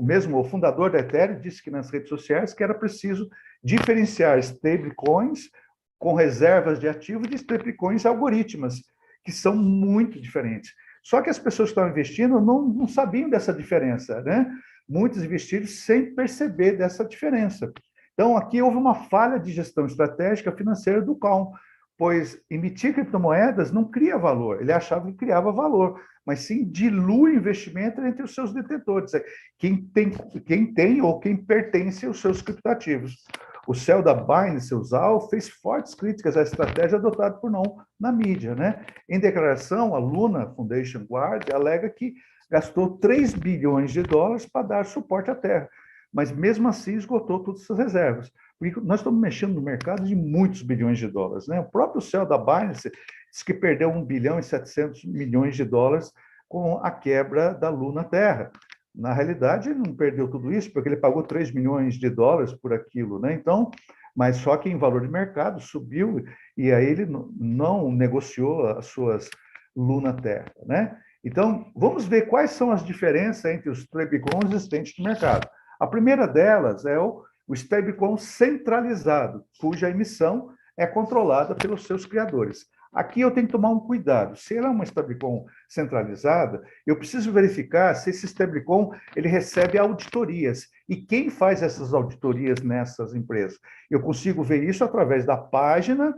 mesmo o fundador da Ethereum disse que nas redes sociais que era preciso diferenciar stablecoins com reservas de ativos de stablecoins algoritmas, que são muito diferentes. Só que as pessoas que estão investindo não sabiam dessa diferença, né? Muitos investiram sem perceber dessa diferença. Então, aqui houve uma falha de gestão estratégica financeira do Calm, pois emitir criptomoedas não cria valor, ele achava que criava valor, mas sim dilui o investimento entre os seus detentores, quem tem ou quem pertence aos seus criptoativos. O CEO da Binance, o Zhao, fez fortes críticas à estratégia adotada por não na mídia, né? Em declaração, a Luna Foundation Guard alega que gastou 3 bilhões de dólares para dar suporte à Terra, mas mesmo assim esgotou todas essas reservas. Porque nós estamos mexendo no mercado de muitos bilhões de dólares, né? O próprio CEO da Binance disse que perdeu 1 bilhão e 700 milhões de dólares com a quebra da Luna Terra. Na realidade, ele não perdeu tudo isso, porque ele pagou 3 milhões de dólares por aquilo, né? Então, mas só que em valor de mercado subiu, e aí ele não negociou as suas Luna Terra, né? Então, vamos ver quais são as diferenças entre os stablecoins existentes no mercado. A primeira delas é o stablecoin centralizado, cuja emissão é controlada pelos seus criadores. Aqui eu tenho que tomar um cuidado. Se ela é uma stablecoin centralizada, eu preciso verificar se esse stablecoin ele recebe auditorias. E quem faz essas auditorias nessas empresas? Eu consigo ver isso através da página.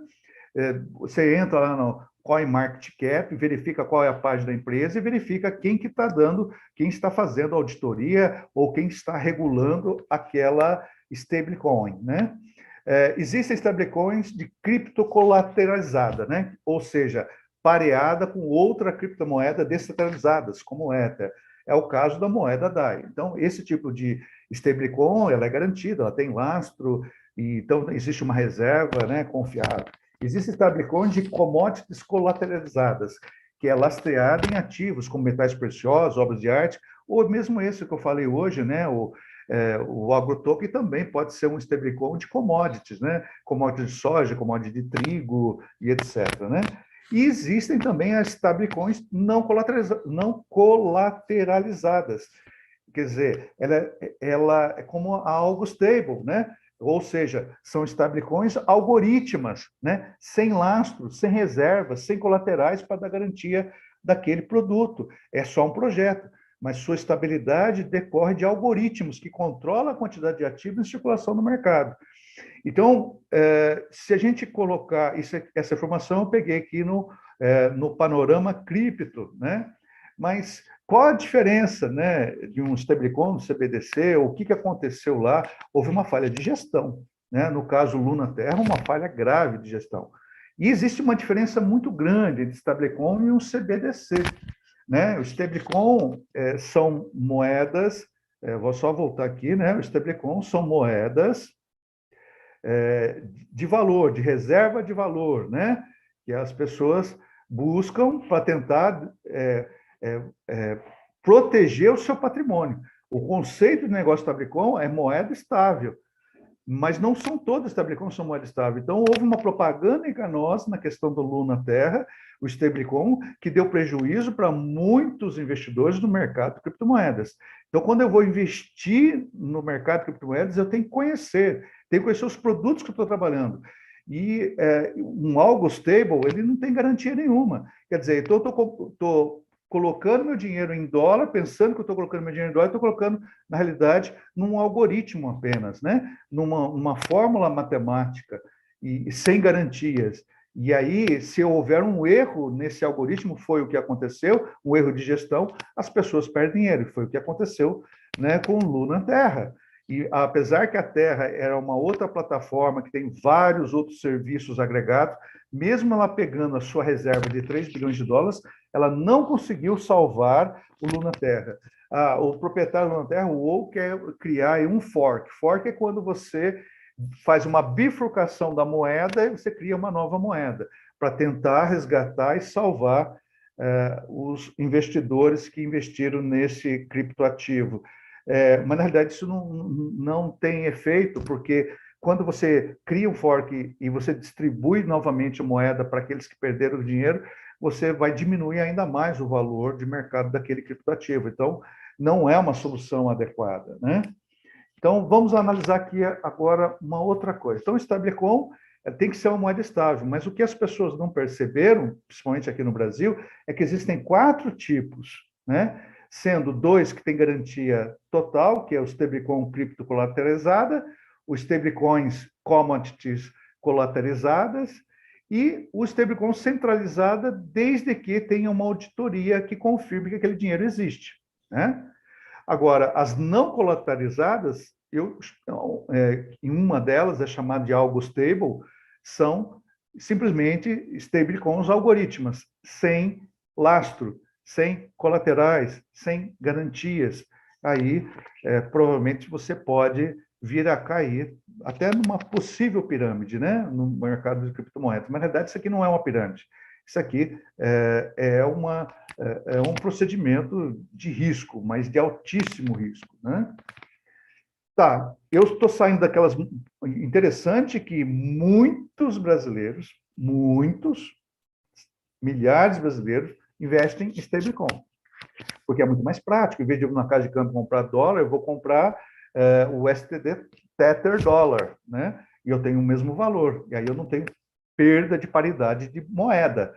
Você entra lá no CoinMarketCap, verifica qual é a página da empresa e verifica quem que está dando, quem está fazendo auditoria ou quem está regulando aquela stablecoin, né? Existem stablecoins de criptocolateralizada, né? Ou seja, pareada com outra criptomoeda descentralizadas, como o Ether. É o caso da moeda DAI. Então, esse tipo de stablecoin, ela é garantida, ela tem lastro, e então existe uma reserva, né, confiável. Existem stablecoins de commodities colateralizadas, que é lastreada em ativos como metais preciosos, obras de arte, ou mesmo esse que eu falei hoje, né, o AgroToken também pode ser um stablecoin de commodities, né? Commodities de soja, commodities de trigo e etc. Né? E existem também as stablecoins não colateralizadas. Quer dizer, ela é como a Algo Stable, né? Ou seja, são stablecoins algorítmas, né? Sem lastro, sem reservas, sem colaterais para dar garantia daquele produto. É só um projeto, mas sua estabilidade decorre de algoritmos que controlam a quantidade de ativos em circulação no mercado. Então, se a gente colocar essa informação, eu peguei aqui no Panorama Cripto, né? Mas qual a diferença, né, de um stablecoin, do CBDC, o que aconteceu lá? Houve uma falha de gestão, né? No caso Luna Terra, uma falha grave de gestão. E existe uma diferença muito grande entre stablecoin e um CBDC. Né? O stablecoin são moedas, vou só voltar aqui, né? O stablecoin são moedas de valor, de reserva de valor, né? Que as pessoas buscam para tentar proteger o seu patrimônio. O conceito de negócio stablecoin é moeda estável, mas não são todas stablecoins são moeda estável. Então, houve uma propaganda enganosa na questão do Luna Terra, o stablecoin, que deu prejuízo para muitos investidores no mercado de criptomoedas. Então, quando eu vou investir no mercado de criptomoedas, eu tenho que conhecer os produtos que eu estou trabalhando. E um Algo Stable, ele não tem garantia nenhuma. Quer dizer, então eu estou colocando meu dinheiro em dólar, pensando que eu estou colocando meu dinheiro em dólar, estou colocando, na realidade, num algoritmo apenas, né? Numa fórmula matemática e sem garantias. E aí, se houver um erro nesse algoritmo, foi o que aconteceu, um erro de gestão, as pessoas perdem dinheiro. Foi o que aconteceu, né, com o Luna Terra. E apesar que a Terra era uma outra plataforma que tem vários outros serviços agregados, mesmo ela pegando a sua reserva de 3 bilhões de dólares, ela não conseguiu salvar o Luna Terra. O proprietário do Luna Terra, o WoW, quer criar um fork. Fork é quando você faz uma bifurcação da moeda e você cria uma nova moeda para tentar resgatar e salvar os investidores que investiram nesse criptoativo. Mas, na realidade, isso não tem efeito, porque quando você cria um fork e você distribui novamente a moeda para aqueles que perderam o dinheiro, você vai diminuir ainda mais o valor de mercado daquele criptoativo. Então, não é uma solução adequada, né? Então, vamos analisar aqui agora uma outra coisa. Então, o stablecoin tem que ser uma moeda estável, mas o que as pessoas não perceberam, principalmente aqui no Brasil, é que existem 4 tipos, né? Sendo 2 que têm garantia total, que é o stablecoin cripto colateralizada, os stablecoins commodities colateralizadas e o stablecoin centralizada, desde que tenha uma auditoria que confirme que aquele dinheiro existe, né? Agora, as não colateralizadas, em uma delas é chamada de Algo Stable, são simplesmente stablecoins algoritmas, sem lastro, sem colaterais, sem garantias. Aí, provavelmente, você pode vir a cair até numa possível pirâmide, né, no mercado de criptomoedas. Mas, na verdade, isso aqui não é uma pirâmide. Isso aqui é um procedimento de risco, mas de altíssimo risco, né? Tá, eu estou saindo daquelas... Interessante que muitos brasileiros, milhares de brasileiros, investem em stablecoin, porque é muito mais prático. Em vez de eu ir na casa de câmbio comprar dólar, eu vou comprar o STD Tether dólar, né? E eu tenho o mesmo valor. E aí eu não tenho perda de paridade de moeda,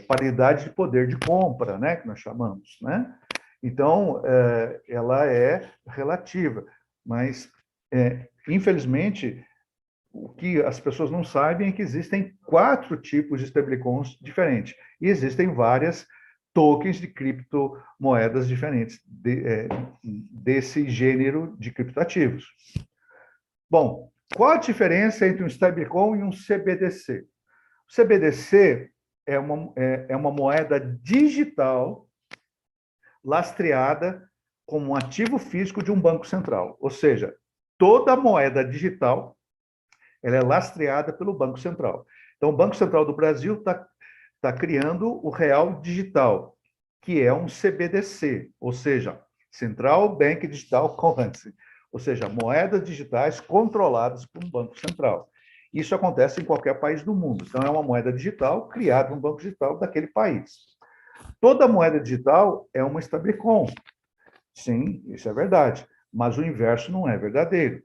paridade de poder de compra, né? Que nós chamamos, né? Então, ela é relativa, mas, infelizmente, o que as pessoas não sabem é que existem 4 tipos de stablecoins diferentes, e existem várias tokens de criptomoedas diferentes desse gênero de criptoativos. Bom, qual a diferença entre um stablecoin e um CBDC? O CBDC é uma moeda digital lastreada como um ativo físico de um banco central. Ou seja, toda moeda digital ela é lastreada pelo Banco Central. Então, o Banco Central do Brasil está criando o Real Digital, que é um CBDC, ou seja, Central Bank Digital Currency, ou seja, moedas digitais controladas por um Banco Central. Isso acontece em qualquer país do mundo. Então, é uma moeda digital criada no banco digital daquele país. Toda moeda digital é uma stablecoin. Sim, isso é verdade, mas o inverso não é verdadeiro.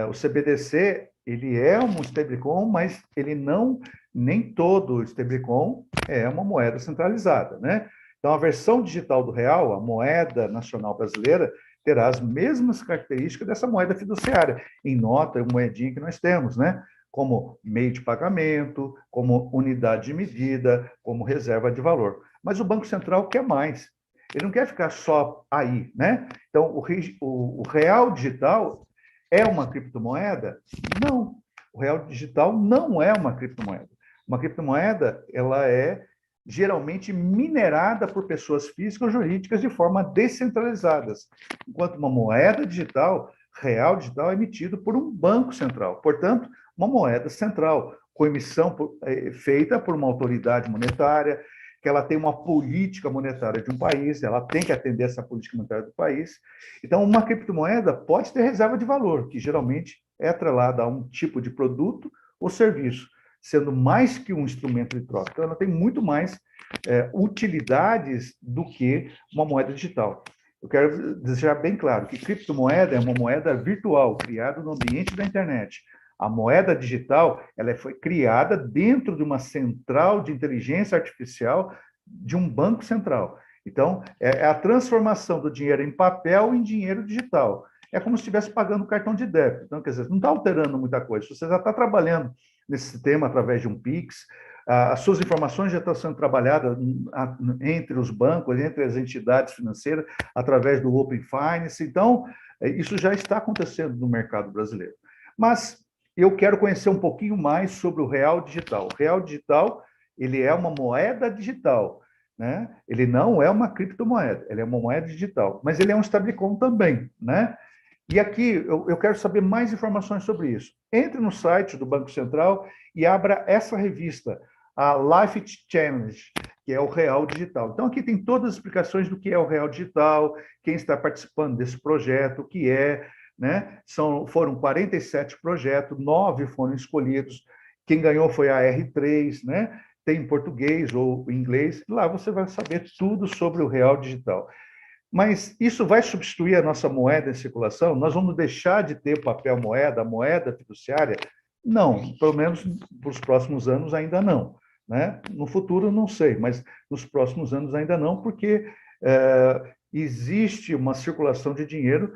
O CBDC, ele é um stablecoin, mas ele não, nem todo stablecoin é uma moeda centralizada, né? Então, a versão digital do real, a moeda nacional brasileira, terá as mesmas características dessa moeda fiduciária, em nota, moedinha que nós temos, né? Como meio de pagamento, como unidade de medida, como reserva de valor. Mas o Banco Central quer mais. Ele não quer ficar só aí, né? Então, o real digital é uma criptomoeda? Não. O real digital não é uma criptomoeda. Uma criptomoeda, ela é geralmente minerada por pessoas físicas ou jurídicas de forma descentralizadas, enquanto uma moeda digital, real digital, é emitido por um banco central. Portanto, uma moeda central, com emissão feita por uma autoridade monetária, que ela tem uma política monetária de um país, ela tem que atender essa política monetária do país. Então, uma criptomoeda pode ter reserva de valor, que geralmente é atrelada a um tipo de produto ou serviço, sendo mais que um instrumento de troca. Então, ela tem muito mais utilidades do que uma moeda digital. Eu quero deixar bem claro que criptomoeda é uma moeda virtual, criada no ambiente da internet. A moeda digital, ela foi criada dentro de uma central de inteligência artificial de um banco central. Então, é a transformação do dinheiro em papel em dinheiro digital. É como se estivesse pagando cartão de débito. Então, quer dizer, não está alterando muita coisa. Você já está trabalhando nesse sistema através de um Pix, as suas informações já estão sendo trabalhadas entre os bancos, entre as entidades financeiras, através do Open Finance. Então, isso já está acontecendo no mercado brasileiro. Mas eu quero conhecer um pouquinho mais sobre o real digital. O real digital, ele é uma moeda digital, né? Ele não é uma criptomoeda, ele é uma moeda digital, mas ele é um stablecoin também, né? E aqui eu quero saber mais informações sobre isso. Entre no site do Banco Central e abra essa revista, a Life Challenge, que é o Real Digital. Então, aqui tem todas as explicações do que é o Real Digital, quem está participando desse projeto, o que é, né? Foram 47 projetos, 9 foram escolhidos. Quem ganhou foi a R3, né? Tem em português ou em inglês. Lá você vai saber tudo sobre o Real Digital. Mas isso vai substituir a nossa moeda em circulação? Nós vamos deixar de ter papel moeda, a moeda fiduciária? Não, pelo menos para os próximos anos ainda não, né? No futuro não sei, mas nos próximos anos ainda não, porque existe uma circulação de dinheiro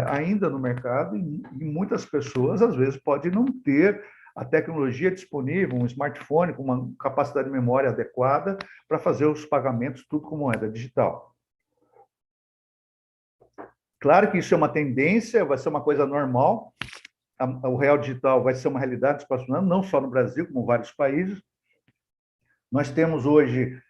ainda no mercado e muitas pessoas, às vezes, podem não ter a tecnologia disponível, um smartphone com uma capacidade de memória adequada para fazer os pagamentos tudo com moeda digital. Claro que isso é uma tendência, vai ser uma coisa normal. O real digital vai ser uma realidade nos próximos anos, não só no Brasil, como em vários países. Nós temos hoje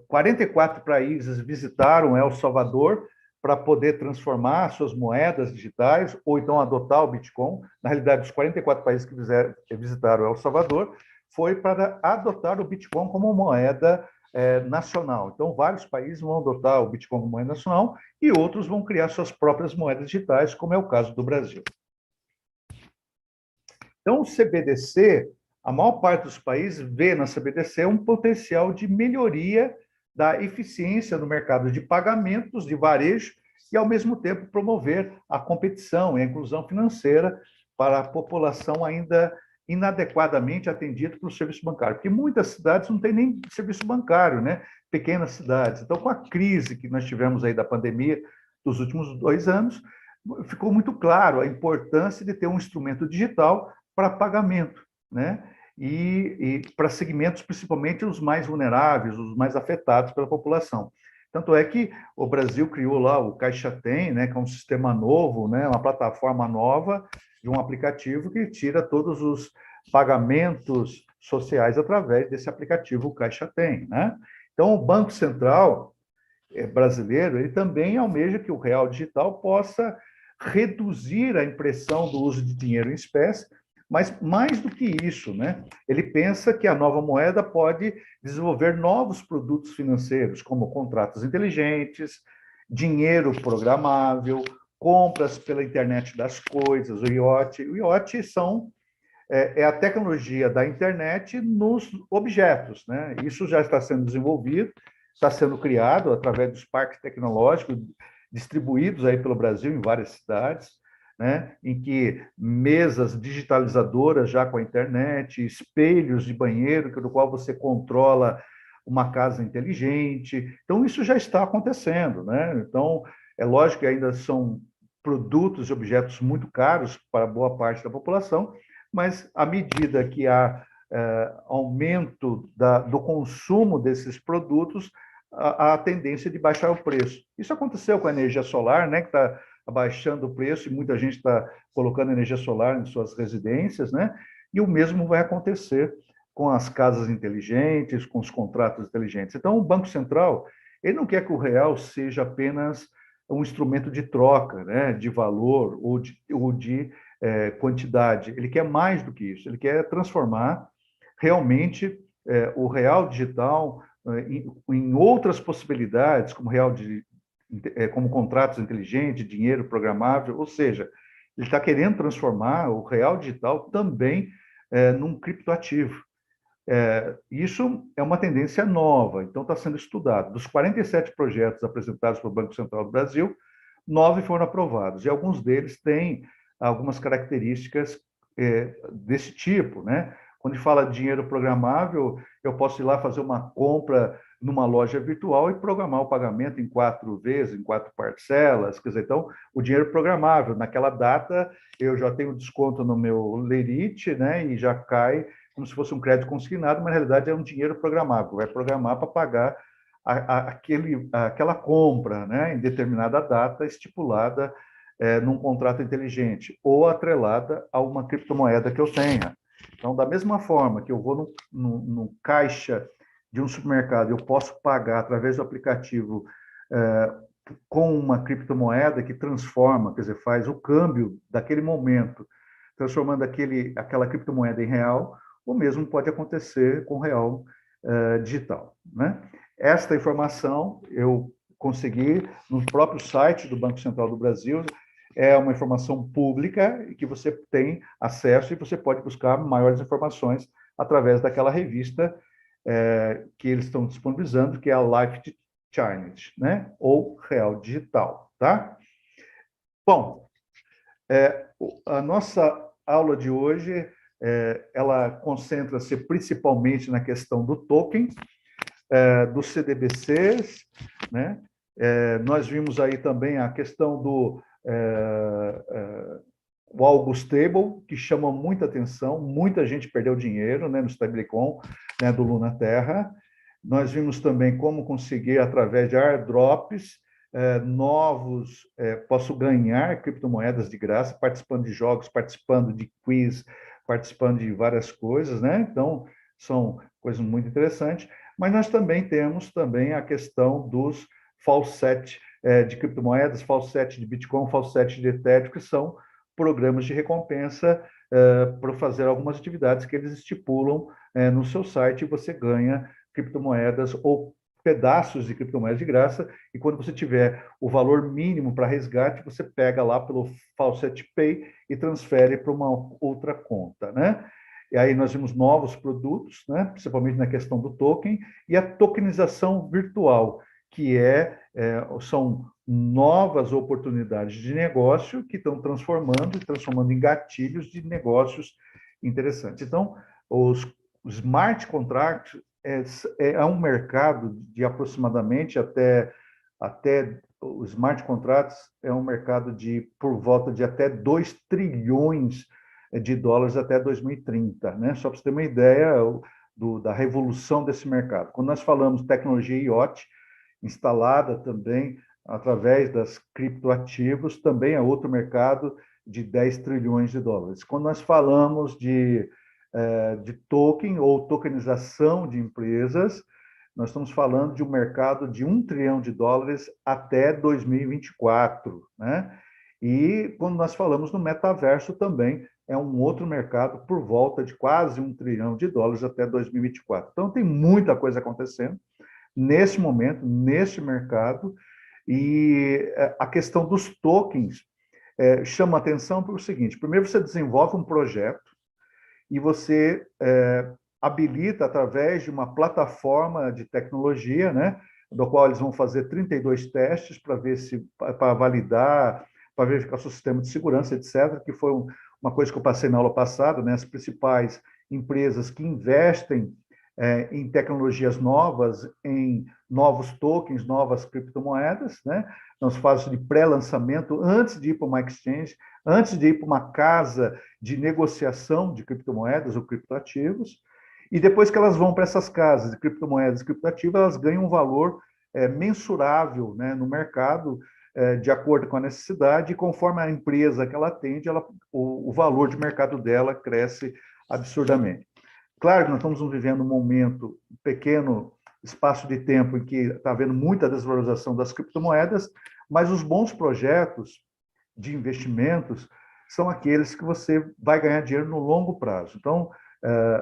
44 países visitaram El Salvador para poder transformar suas moedas digitais ou então adotar o Bitcoin. Na realidade, os 44 países que visitaram El Salvador foi para adotar o Bitcoin como moeda nacional. Então, vários países vão adotar o Bitcoin como moeda nacional e outros vão criar suas próprias moedas digitais, como é o caso do Brasil. Então, o CBDC, a maior parte dos países vê na CBDC um potencial de melhoria da eficiência no mercado de pagamentos, de varejo, e, ao mesmo tempo, promover a competição e a inclusão financeira para a população ainda inadequadamente atendida pelo serviço bancário, porque muitas cidades não têm nem serviço bancário, né? Pequenas cidades. Então, com a crise que nós tivemos aí da pandemia dos últimos 2 anos, ficou muito claro a importância de ter um instrumento digital para pagamento, né? E para segmentos, principalmente os mais vulneráveis, os mais afetados pela população. Tanto é que o Brasil criou lá o Caixa Tem, né, que é um sistema novo, né, uma plataforma nova de um aplicativo que tira todos os pagamentos sociais através desse aplicativo Caixa Tem, né? Então, o Banco Central brasileiro, ele também almeja que o real digital possa reduzir a impressão do uso de dinheiro em espécie, mas mais do que isso, né? Ele pensa que a nova moeda pode desenvolver novos produtos financeiros, como contratos inteligentes, dinheiro programável, compras pela internet das coisas, o IoT. O IoT é a tecnologia da internet nos objetos, né? Isso já está sendo desenvolvido, está sendo criado através dos parques tecnológicos distribuídos aí pelo Brasil em várias cidades, né, em que mesas digitalizadoras já com a internet, espelhos de banheiro, do qual você controla uma casa inteligente. Então, isso já está acontecendo, né? Então, é lógico que ainda são produtos e objetos muito caros para boa parte da população, mas à medida que há aumento do consumo desses produtos, a tendência de baixar o preço. Isso aconteceu com a energia solar, né, que está abaixando o preço e muita gente está colocando energia solar em suas residências, né? E o mesmo vai acontecer com as casas inteligentes, com os contratos inteligentes. Então, o Banco Central, ele não quer que o real seja apenas um instrumento de troca, né, de valor ou de quantidade. Ele quer mais do que isso. Ele quer transformar realmente o real digital em outras possibilidades, como como contratos inteligentes, dinheiro programável, ou seja, ele está querendo transformar o real digital também num criptoativo. Isso é uma tendência nova, então está sendo estudado. Dos 47 projetos apresentados pelo Banco Central do Brasil, 9 foram aprovados, e alguns deles têm algumas características desse tipo, né? Quando fala de dinheiro programável, eu posso ir lá fazer uma compra numa loja virtual e programar o pagamento em 4 vezes, em 4 parcelas. Quer dizer, então, o dinheiro programável, naquela data, eu já tenho desconto no meu lerite, né, e já cai como se fosse um crédito consignado, mas na realidade é um dinheiro programável, vai programar para pagar aquela compra, né, em determinada data estipulada num contrato inteligente ou atrelada a uma criptomoeda que eu tenha. Então, da mesma forma que eu vou no caixa de um supermercado, eu posso pagar através do aplicativo com uma criptomoeda que transforma, quer dizer, faz o câmbio daquele momento, transformando aquela criptomoeda em real, o mesmo pode acontecer com o real digital, né? Esta informação eu consegui no próprio site do Banco Central do Brasil. É uma informação pública que você tem acesso e você pode buscar maiores informações através daquela revista que eles estão disponibilizando, que é a Life Challenge, né? Ou Real Digital, tá? Bom, a nossa aula de hoje, ela concentra-se principalmente na questão do token, dos CDBCs, né? Nós vimos aí também a questão do o Algo Stable, que chama muita atenção, muita gente perdeu dinheiro, né, no stablecoin, né, do Luna Terra. Nós vimos também como conseguir, através de airdrops, posso ganhar criptomoedas de graça, participando de jogos, participando de quiz, participando de várias coisas, né? Então, são coisas muito interessantes. Mas nós também temos também a questão dos falset de criptomoedas, falset de Bitcoin, falset de Ethereum, que são programas de recompensa para fazer algumas atividades que eles estipulam no seu site, e você ganha criptomoedas ou pedaços de criptomoedas de graça, e quando você tiver o valor mínimo para resgate, você pega lá pelo Faucet Pay e transfere para uma outra conta, né? E aí nós vimos novos produtos, né? Principalmente na questão do token, e a tokenização virtual, que são novas oportunidades de negócio que estão transformando em gatilhos de negócios interessantes. Então, os smart contracts é um mercado de aproximadamente até os smart contracts é um mercado de por volta de até 2 trilhões de dólares até 2030, né? Só para você ter uma ideia da revolução desse mercado. Quando nós falamos de tecnologia IoT, instalada também através das criptoativos, também é outro mercado de 10 trilhões de dólares. Quando nós falamos de token ou tokenização de empresas, nós estamos falando de um mercado de 1 trilhão de dólares até 2024, né? E quando nós falamos no metaverso também, é um outro mercado por volta de quase 1 trilhão de dólares até 2024. Então, tem muita coisa acontecendo nesse momento, nesse mercado, e a questão dos tokens chama atenção pelo seguinte: primeiro você desenvolve um projeto e você habilita através de uma plataforma de tecnologia, né, do qual eles vão fazer 32 testes para validar, para verificar o seu sistema de segurança, etc., que foi uma coisa que eu passei na aula passada, né, as principais empresas que investem em tecnologias novas, em novos tokens, novas criptomoedas, né? Nós fazemos de pré-lançamento antes de ir para uma exchange, antes de ir para uma casa de negociação de criptomoedas ou criptoativos, e depois que elas vão para essas casas de criptomoedas e criptoativas, elas ganham um valor mensurável, né, no mercado, de acordo com a necessidade, e conforme a empresa que ela atende, o valor de mercado dela cresce absurdamente. Claro que nós estamos vivendo um momento, um pequeno espaço de tempo em que está havendo muita desvalorização das criptomoedas, mas os bons projetos de investimentos são aqueles que você vai ganhar dinheiro no longo prazo. Então,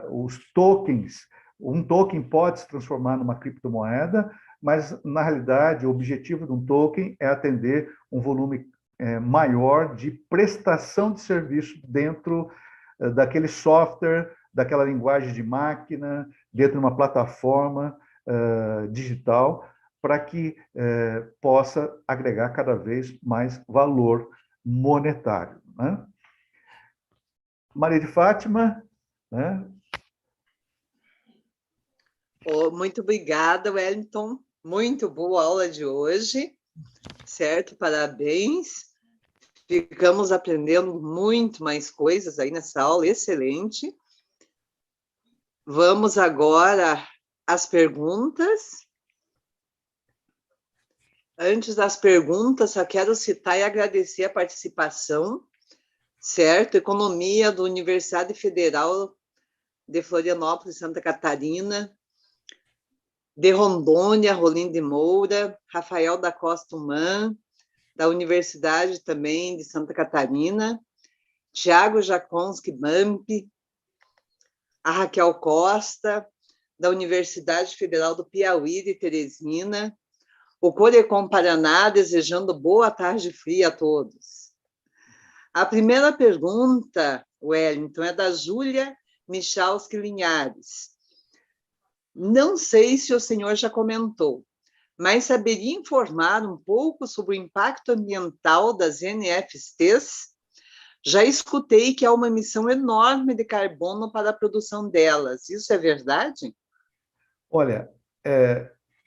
os tokens, um token pode se transformar numa criptomoeda, mas, na realidade, o objetivo de um token é atender um volume maior de prestação de serviço dentro daquele software, daquela linguagem de máquina, dentro de uma plataforma digital, para que possa agregar cada vez mais valor monetário, né? Maria de Fátima, né? Muito obrigada, Wellington. Muito boa aula de hoje, certo? Parabéns. Ficamos aprendendo muito mais coisas aí nessa aula, excelente. Vamos agora às perguntas. Antes das perguntas, só quero citar e agradecer a participação, certo? Economia da Universidade Federal de Florianópolis, Santa Catarina, de Rondônia, Rolim de Moura, Rafael da Costa Human, da Universidade também de Santa Catarina, Tiago Jaconski Bampi, a Raquel Costa, da Universidade Federal do Piauí de Teresina, o Corecom Paraná, desejando boa tarde fria a todos. A primeira pergunta, Wellington, é da Júlia Michalski Linhares. Não sei se o senhor já comentou, mas saberia informar um pouco sobre o impacto ambiental das NFTs? Já escutei que há uma emissão enorme de carbono para a produção delas. Isso é verdade? Olha,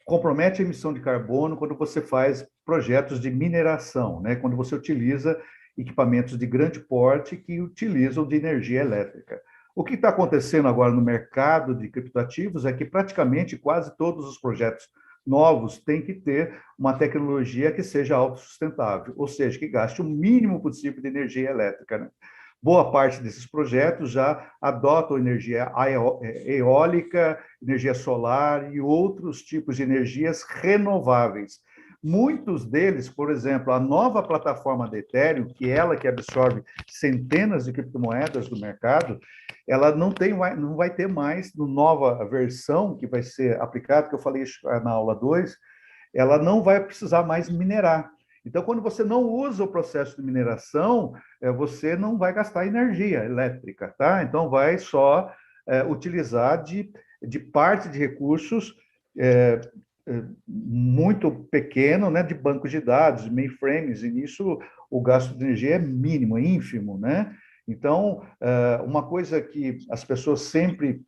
compromete a emissão de carbono quando você faz projetos de mineração, né? Quando você utiliza equipamentos de grande porte que utilizam de energia elétrica. O que está acontecendo agora no mercado de criptoativos é que praticamente quase todos os projetos novos têm que ter uma tecnologia que seja autossustentável, ou seja, que gaste o mínimo possível de energia elétrica, né? boa parte desses projetos já adotam energia eólica, energia solar e outros tipos de energias renováveis. Muitos deles, por exemplo, a nova plataforma da Ethereum, que é ela que absorve centenas de criptomoedas do mercado, ela não vai ter mais, na nova versão que vai ser aplicada, que eu falei na aula 2, ela não vai precisar mais minerar. Então, quando você não usa o processo de mineração, você não vai gastar energia elétrica, tá? Então, vai só utilizar de parte de recursos muito pequeno, né, de bancos de dados, mainframes, e nisso o gasto de energia é mínimo, é ínfimo, né? Então, uma coisa que as pessoas sempre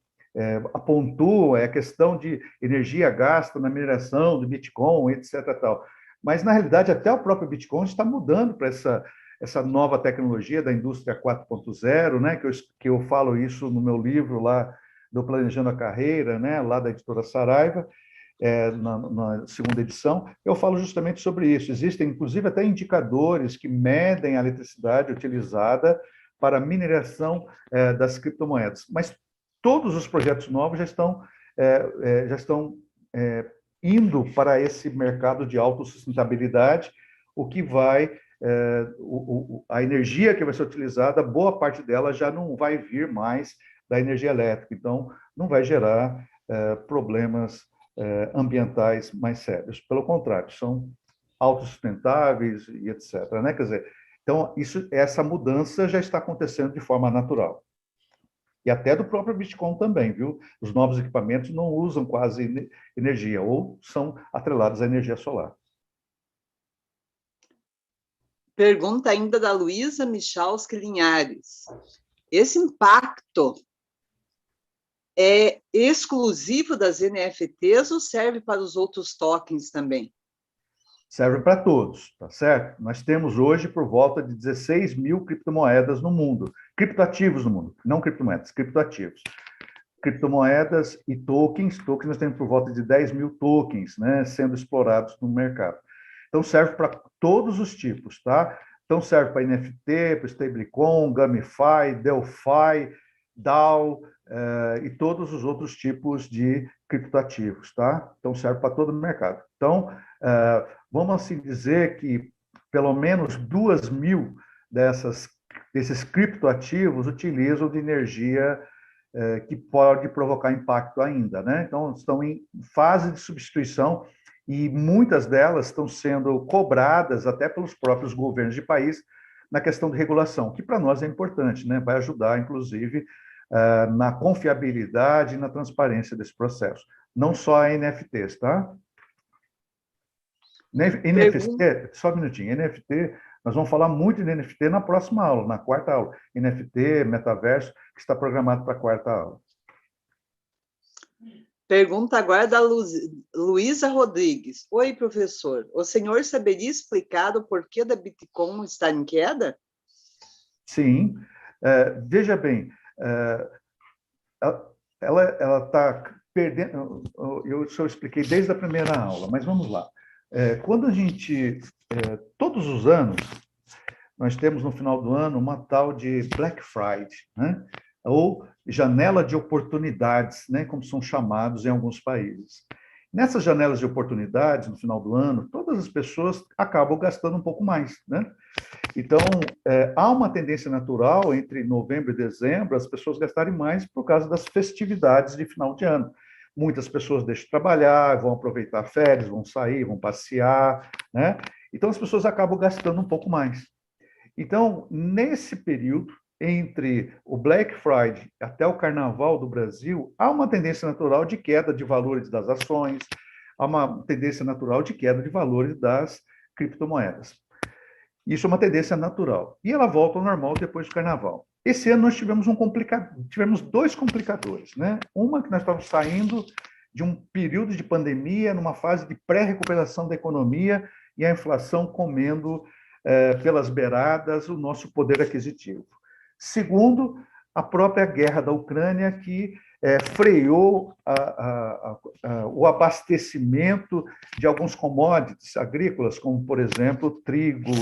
apontuam é a questão de energia gasta na mineração do Bitcoin, etc. Tal. Mas, na realidade, até o próprio Bitcoin está mudando para essa nova tecnologia da indústria 4.0, né? Que eu falo isso no meu livro lá do Planejando a Carreira, né? Lá da editora Saraiva, na segunda edição, eu falo justamente sobre isso. Existem, inclusive, até indicadores que medem a eletricidade utilizada para a mineração das criptomoedas. Mas todos os projetos novos já estão indo para esse mercado de autossustentabilidade, o que vai a energia que vai ser utilizada, boa parte dela já não vai vir mais da energia elétrica, então não vai gerar problemas ambientais mais sérios. Pelo contrário, são autossustentáveis e etc. Né? Quer dizer, então, essa mudança já está acontecendo de forma natural. E até do próprio Bitcoin também, viu? Os novos equipamentos não usam quase energia, ou são atrelados à energia solar. Pergunta ainda da Luísa Michalski Linhares. Esse impacto é exclusivo das NFTs ou serve para os outros tokens também? Serve para todos, tá certo? Nós temos hoje por volta de 16 mil criptomoedas no mundo, criptoativos no mundo, não criptomoedas, criptoativos. Criptomoedas e tokens nós temos por volta de 10 mil tokens, né, sendo explorados no mercado. Então, serve para todos os tipos, tá? Então, serve para NFT, para stablecoin, Gamify, Delphi, DAO, e todos os outros tipos de criptoativos, tá? Então, serve para todo o mercado. Então, vamos assim dizer que pelo menos 2 mil desses criptoativos utilizam de energia que pode provocar impacto ainda, né? Então, estão em fase de substituição e muitas delas estão sendo cobradas até pelos próprios governos de país na questão de regulação, que para nós é importante, né? Vai ajudar, inclusive, na confiabilidade e na transparência desse processo. Não só NFTs, tá? NFT, só um minutinho, NFT, nós vamos falar muito de NFT na próxima aula, na quarta aula. NFT, metaverso, que está programado para a quarta aula. Pergunta agora da Luísa Rodrigues. Oi, professor. O senhor saberia explicar o porquê da Bitcoin estar em queda? Sim. Veja bem, ela está perdendo... Eu expliquei desde a primeira aula, mas vamos lá. Quando a gente... todos os anos, nós temos no final do ano uma tal de Black Friday, né? Ou janela de oportunidades, né? Como são chamados em alguns países. Nessas janelas de oportunidades, no final do ano, todas as pessoas acabam gastando um pouco mais, né? Então, há uma tendência natural entre novembro e dezembro as pessoas gastarem mais por causa das festividades de final de ano. Muitas pessoas deixam de trabalhar, vão aproveitar férias, vão sair, vão passear, né? Então, as pessoas acabam gastando um pouco mais. Então, nesse período, entre o Black Friday até o Carnaval do Brasil, há uma tendência natural de queda de valores das ações, há uma tendência natural de queda de valores das criptomoedas. Isso é uma tendência natural. E ela volta ao normal depois do Carnaval. Esse ano nós tivemos dois complicadores, né? Uma que nós estávamos saindo de um período de pandemia, numa fase de pré-recuperação da economia e a inflação comendo pelas beiradas o nosso poder aquisitivo. Segundo, a própria guerra da Ucrânia, que freou o abastecimento de alguns commodities agrícolas, como, por exemplo, trigo,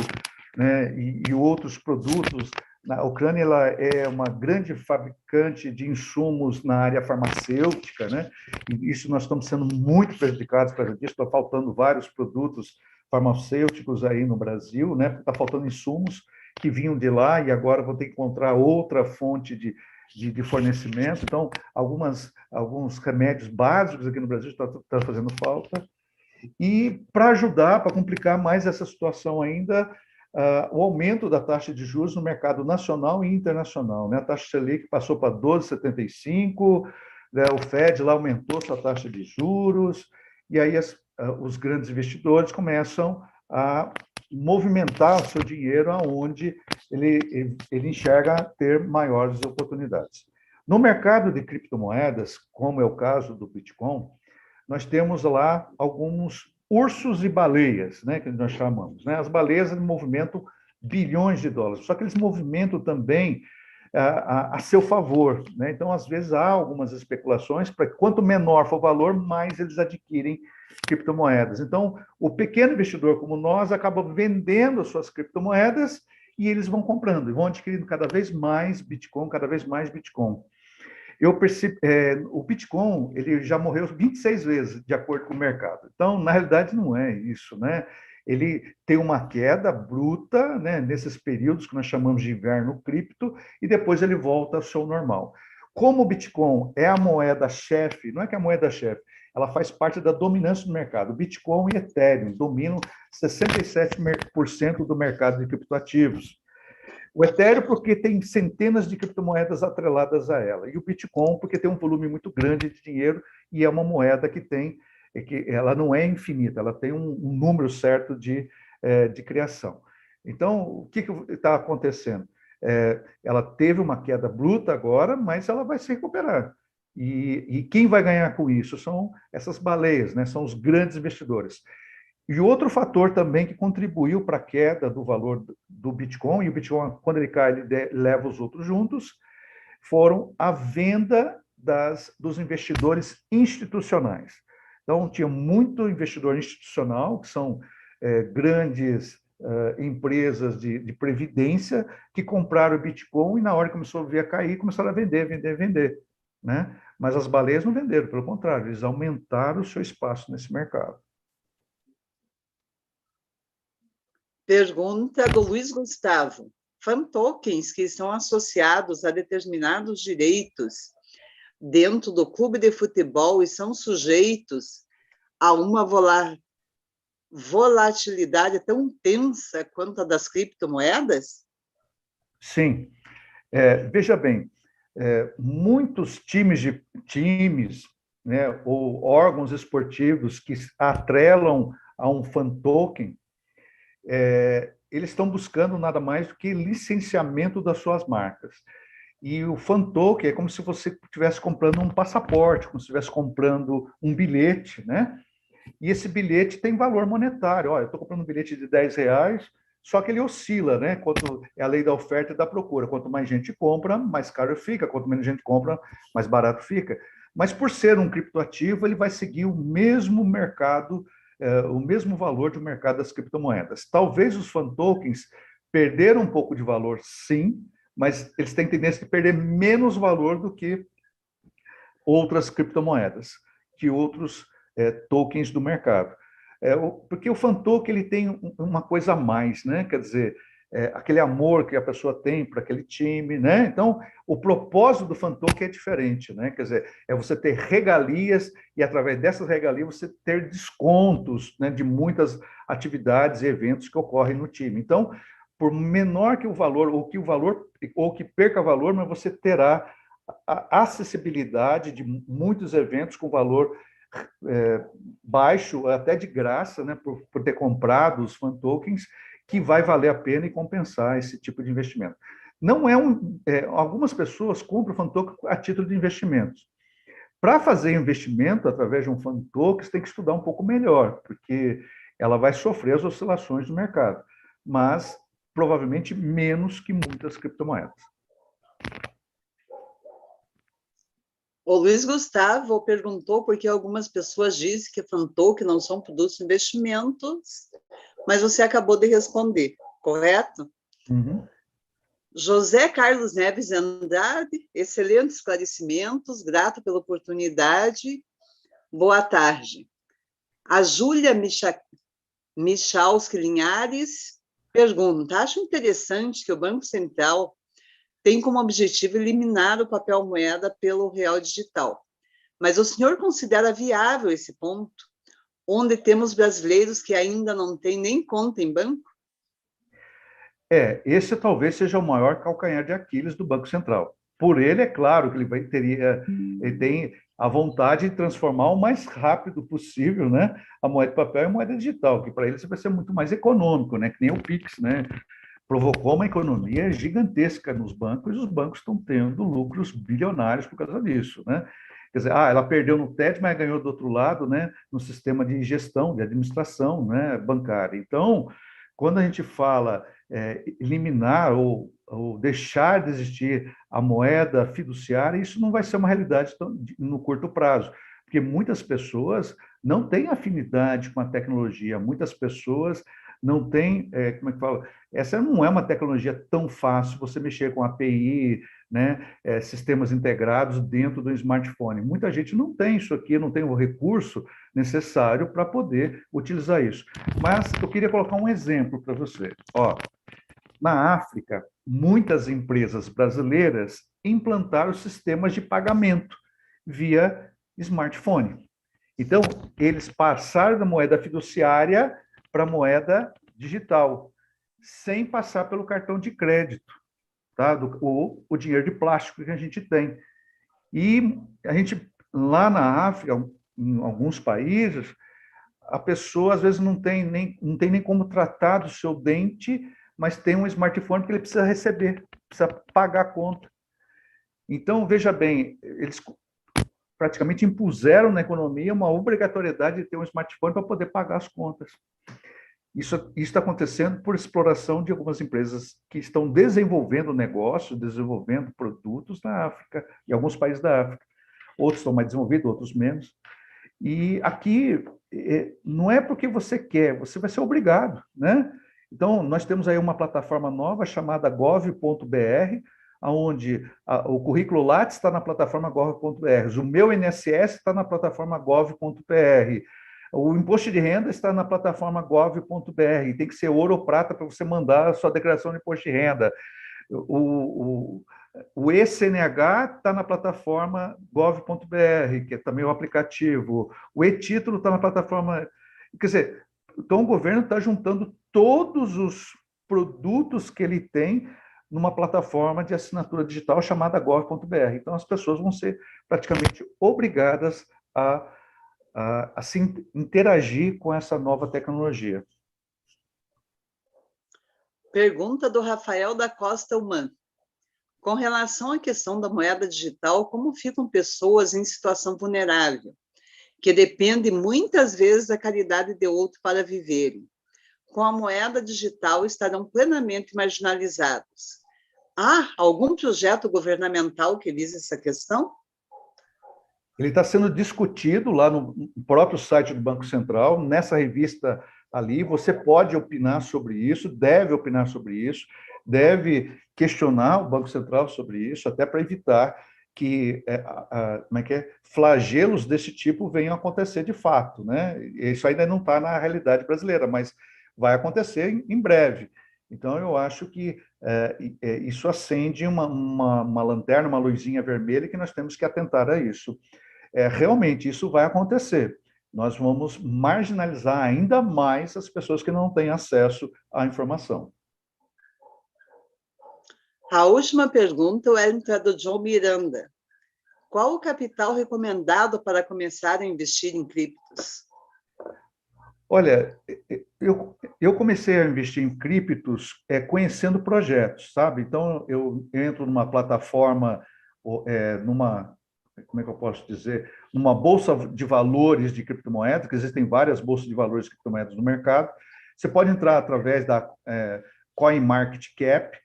né, e outros produtos A Ucrânia ela é uma grande fabricante de insumos na área farmacêutica, né? E isso nós estamos sendo muito prejudicados por causa disso. Está faltando vários produtos farmacêuticos aí no Brasil, né? Está faltando insumos que vinham de lá e agora vão ter que encontrar outra fonte de fornecimento. Então, alguns remédios básicos aqui no Brasil estão fazendo falta. E para ajudar, para complicar mais essa situação ainda, o aumento da taxa de juros no mercado nacional e internacional, né? A taxa Selic passou para 12,75, né? O Fed lá aumentou sua taxa de juros, e aí os grandes investidores começam a movimentar o seu dinheiro aonde ele enxerga ter maiores oportunidades. No mercado de criptomoedas, como é o caso do Bitcoin, nós temos lá alguns ursos e baleias, né, que nós chamamos. Né? As baleias movimentam bilhões de dólares, só que eles movimentam também a seu favor. Né? Então, às vezes, há algumas especulações para que quanto menor for o valor, mais eles adquirem criptomoedas. Então, o pequeno investidor como nós acaba vendendo as suas criptomoedas e eles vão comprando, e vão adquirindo cada vez mais Bitcoin, cada vez mais Bitcoin. Eu percebi, o Bitcoin ele já morreu 26 vezes, de acordo com o mercado. Então, na realidade, não é isso, né? Ele tem uma queda bruta, né, nesses períodos que nós chamamos de inverno cripto, e depois ele volta ao seu normal. Como o Bitcoin é a moeda-chefe, não é que é a moeda-chefe, ela faz parte da dominância do mercado. O Bitcoin e Ethereum dominam 67% do mercado de criptoativos. O Ethereum porque tem centenas de criptomoedas atreladas a ela, e o Bitcoin porque tem um volume muito grande de dinheiro e é uma moeda que ela não é infinita, ela tem um número certo de criação. Então, o que está acontecendo? Ela teve uma queda bruta agora, mas ela vai se recuperar. E quem vai ganhar com isso são essas baleias, né? São os grandes investidores. E outro fator também que contribuiu para a queda do valor do Bitcoin, e o Bitcoin, quando ele cai, ele leva os outros juntos, foram a venda dos investidores institucionais. Então, tinha muito investidor institucional, que são grandes empresas de previdência, que compraram o Bitcoin e, na hora que começou a ver a cair, começaram a vender. Né? Mas as baleias não venderam, pelo contrário, eles aumentaram o seu espaço nesse mercado. Pergunta do Luiz Gustavo. Fan tokens que estão associados a determinados direitos dentro do clube de futebol e são sujeitos a uma volatilidade tão intensa quanto a das criptomoedas? Sim. Veja bem, muitos times, né, ou órgãos esportivos que atrelam a um fan token, eles estão buscando nada mais do que licenciamento das suas marcas. E o fan token é como se você estivesse comprando um passaporte, como se estivesse comprando um bilhete, né? E esse bilhete tem valor monetário. Olha, eu estou comprando um bilhete de R$10, só que ele oscila, né? Quanto é a lei da oferta e da procura. Quanto mais gente compra, mais caro fica. Quanto menos gente compra, mais barato fica. Mas por ser um criptoativo, ele vai seguir o mesmo mercado, o mesmo valor do mercado das criptomoedas. Talvez os fan tokens perderam um pouco de valor, sim, mas eles têm tendência de perder menos valor do que outras criptomoedas, que outros tokens do mercado. Porque o fan token ele tem uma coisa a mais, né? Quer dizer, aquele amor que a pessoa tem para aquele time, né? Então, o propósito do fan token é diferente, né? Quer dizer, é você ter regalias e através dessas regalias você ter descontos, né, de muitas atividades e eventos que ocorrem no time. Então, por menor que o valor, ou que perca valor, mas você terá a acessibilidade de muitos eventos com valor baixo, até de graça, né, por ter comprado os fan tokens, que vai valer a pena e compensar esse tipo de investimento. Não algumas pessoas compram fan token a título de investimentos. Para fazer investimento através de um fan token, você tem que estudar um pouco melhor, porque ela vai sofrer as oscilações do mercado, mas provavelmente menos que muitas criptomoedas. O Luiz Gustavo perguntou por que algumas pessoas dizem que fan token não são produtos de investimentos, mas você acabou de responder, correto? Uhum. José Carlos Neves Andrade, excelentes esclarecimentos, grato pela oportunidade. Boa tarde. A Júlia Michalski Linhares pergunta: acho interessante que o Banco Central tem como objetivo eliminar o papel moeda pelo real digital. Mas o senhor considera viável esse ponto, onde temos brasileiros que ainda não têm nem conta em banco? Esse talvez seja o maior calcanhar de Aquiles do Banco Central. Por ele, é claro que ele tem a vontade de transformar o mais rápido possível, né, a moeda de papel em moeda digital, que para ele vai ser muito mais econômico, né, que nem o Pix, né, provocou uma economia gigantesca nos bancos e os bancos estão tendo lucros bilionários por causa disso, né? Quer dizer, ela perdeu no TED, mas ganhou do outro lado, né, no sistema de gestão, de administração, né, bancária. Então, quando a gente fala eliminar ou deixar de existir a moeda fiduciária, isso não vai ser uma realidade no curto prazo, porque muitas pessoas não têm afinidade com a tecnologia, muitas pessoas não têm, como é que fala? Essa não é uma tecnologia tão fácil, você mexer com API, né, sistemas integrados dentro do smartphone. Muita gente não tem isso aqui, não tem o recurso necessário para poder utilizar isso. Mas eu queria colocar um exemplo para você. Ó, na África, muitas empresas brasileiras implantaram sistemas de pagamento via smartphone. Então, eles passaram da moeda fiduciária para a moeda digital, sem passar pelo cartão de crédito, tá? O dinheiro de plástico que a gente tem. E a gente, lá na África, em alguns países, a pessoa às vezes não tem nem como tratar do seu dente, mas tem um smartphone que ele precisa receber, precisa pagar a conta. Então, veja bem, eles praticamente impuseram na economia uma obrigatoriedade de ter um smartphone para poder pagar as contas. Isso está acontecendo por exploração de algumas empresas que estão desenvolvendo negócios, desenvolvendo produtos na África, em alguns países da África. Outros estão mais desenvolvidos, outros menos. E aqui não é porque você quer, você vai ser obrigado, né? Então, nós temos aí uma plataforma nova chamada gov.br, onde o currículo Lattes está na plataforma gov.br, o meu INSS está na plataforma gov.br, o imposto de renda está na plataforma gov.br, tem que ser ouro ou prata para você mandar a sua declaração de imposto de renda. O eCNH está na plataforma gov.br, que é também o aplicativo. O e-título está na plataforma... Quer dizer, então o governo está juntando todos os produtos que ele tem numa plataforma de assinatura digital chamada gov.br. Então as pessoas vão ser praticamente obrigadas a se interagir com essa nova tecnologia. Pergunta do Rafael da Costa Human. Com relação à questão da moeda digital, como ficam pessoas em situação vulnerável, que dependem muitas vezes da caridade de outro para viverem? Com a moeda digital estarão plenamente marginalizados. Há algum projeto governamental que vise essa questão? Ele está sendo discutido lá no próprio site do Banco Central, nessa revista ali, você pode opinar sobre isso, deve opinar sobre isso, deve questionar o Banco Central sobre isso, até para evitar que, flagelos desse tipo venham a acontecer de fato, né? Isso ainda não está na realidade brasileira, mas vai acontecer em breve. Então, eu acho que isso acende uma lanterna, uma luzinha vermelha, que nós temos que atentar a isso. Realmente, isso vai acontecer. Nós vamos marginalizar ainda mais as pessoas que não têm acesso à informação. A última pergunta é do João Miranda. Qual o capital recomendado para começar a investir em criptos? Olha, eu comecei a investir em criptos conhecendo projetos, sabe? Então, eu entro numa plataforma, como é que eu posso dizer, numa bolsa de valores de criptomoedas, que existem várias bolsas de valores de criptomoedas no mercado. Você pode entrar através da CoinMarketCap.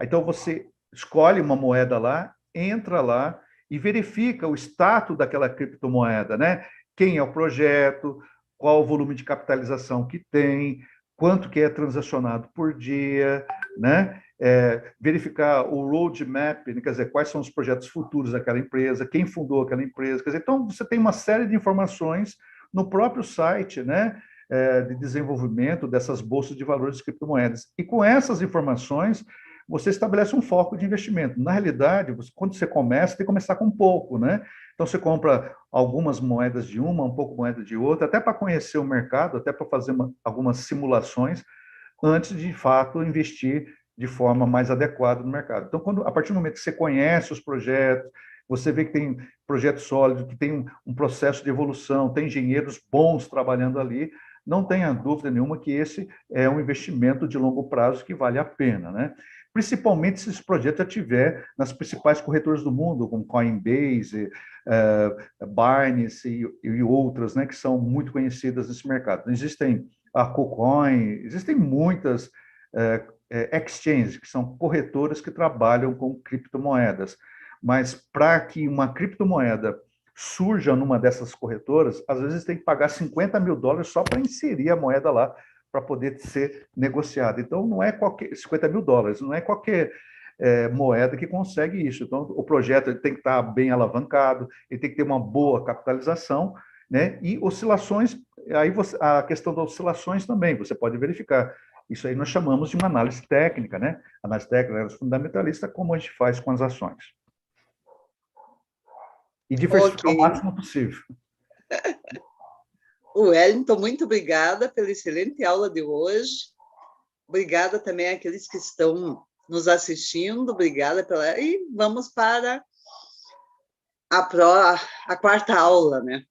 Então, você escolhe uma moeda lá, entra lá e verifica o status daquela criptomoeda, né? Quem é o projeto, qual o volume de capitalização que tem, quanto que é transacionado por dia, né? Verificar o roadmap, né? Quer dizer, quais são os projetos futuros daquela empresa, quem fundou aquela empresa. Quer dizer, então, você tem uma série de informações no próprio site, né? De desenvolvimento dessas bolsas de valores de criptomoedas. E com essas informações, você estabelece um foco de investimento. Na realidade, quando você começa, tem que começar com pouco, né? Então, você compra algumas moedas de uma, um pouco moeda de outra, até para conhecer o mercado, até para fazer algumas simulações, antes de fato investir de forma mais adequada no mercado. Então, a partir do momento que você conhece os projetos, você vê que tem projeto sólido, que tem um processo de evolução, tem engenheiros bons trabalhando ali, não tenha dúvida nenhuma que esse é um investimento de longo prazo que vale a pena, né? Principalmente se esse projeto já estiver nas principais corretoras do mundo, como Coinbase, Binance e outras, né, que são muito conhecidas nesse mercado. Existem a KuCoin, existem muitas exchanges, que são corretoras que trabalham com criptomoedas, mas para que uma criptomoeda surja numa dessas corretoras, às vezes tem que pagar $50 mil só para inserir a moeda lá, para poder ser negociada. Então, não é qualquer $50 mil, não é qualquer moeda que consegue isso. Então, o projeto ele tem que estar bem alavancado, ele tem que ter uma boa capitalização, né? E oscilações, aí a questão das oscilações também, você pode verificar. Isso aí nós chamamos de uma análise técnica, né? Análise técnica, análise fundamentalista, como a gente faz com as ações. E diversificar o máximo possível. Wellington, muito obrigada pela excelente aula de hoje. Obrigada também àqueles que estão nos assistindo. Obrigada pela... E vamos para a quarta aula, né?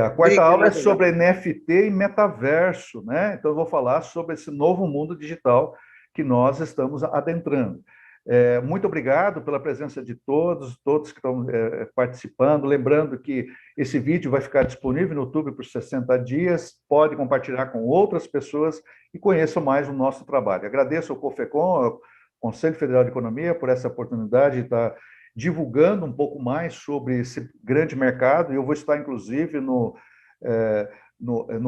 A quarta aula é sobre NFT e metaverso, né? Então, eu vou falar sobre esse novo mundo digital que nós estamos adentrando. Muito obrigado pela presença de todos que estão participando. Lembrando que esse vídeo vai ficar disponível no YouTube por 60 dias. Pode compartilhar com outras pessoas e conheçam mais o nosso trabalho. Agradeço ao COFECOM, ao Conselho Federal de Economia, por essa oportunidade de estar divulgando um pouco mais sobre esse grande mercado. Eu vou estar, inclusive, no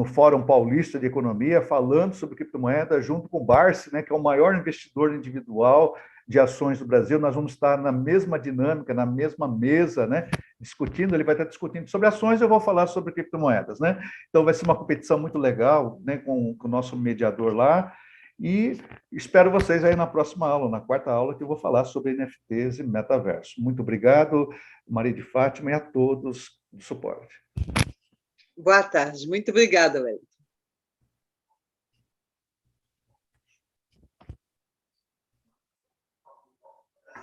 Fórum Paulista de Economia, falando sobre criptomoeda, junto com o Barsi, né, que é o maior investidor individual de ações do Brasil. Nós vamos estar na mesma dinâmica, na mesma mesa, né, discutindo. Ele vai estar discutindo sobre ações, eu vou falar sobre criptomoedas, né? Então, vai ser uma competição muito legal, né, com o nosso mediador lá. E espero vocês aí na próxima aula, na quarta aula, que eu vou falar sobre NFTs e metaverso. Muito obrigado, Maria de Fátima, e a todos do suporte. Boa tarde. Muito obrigada, Wellington.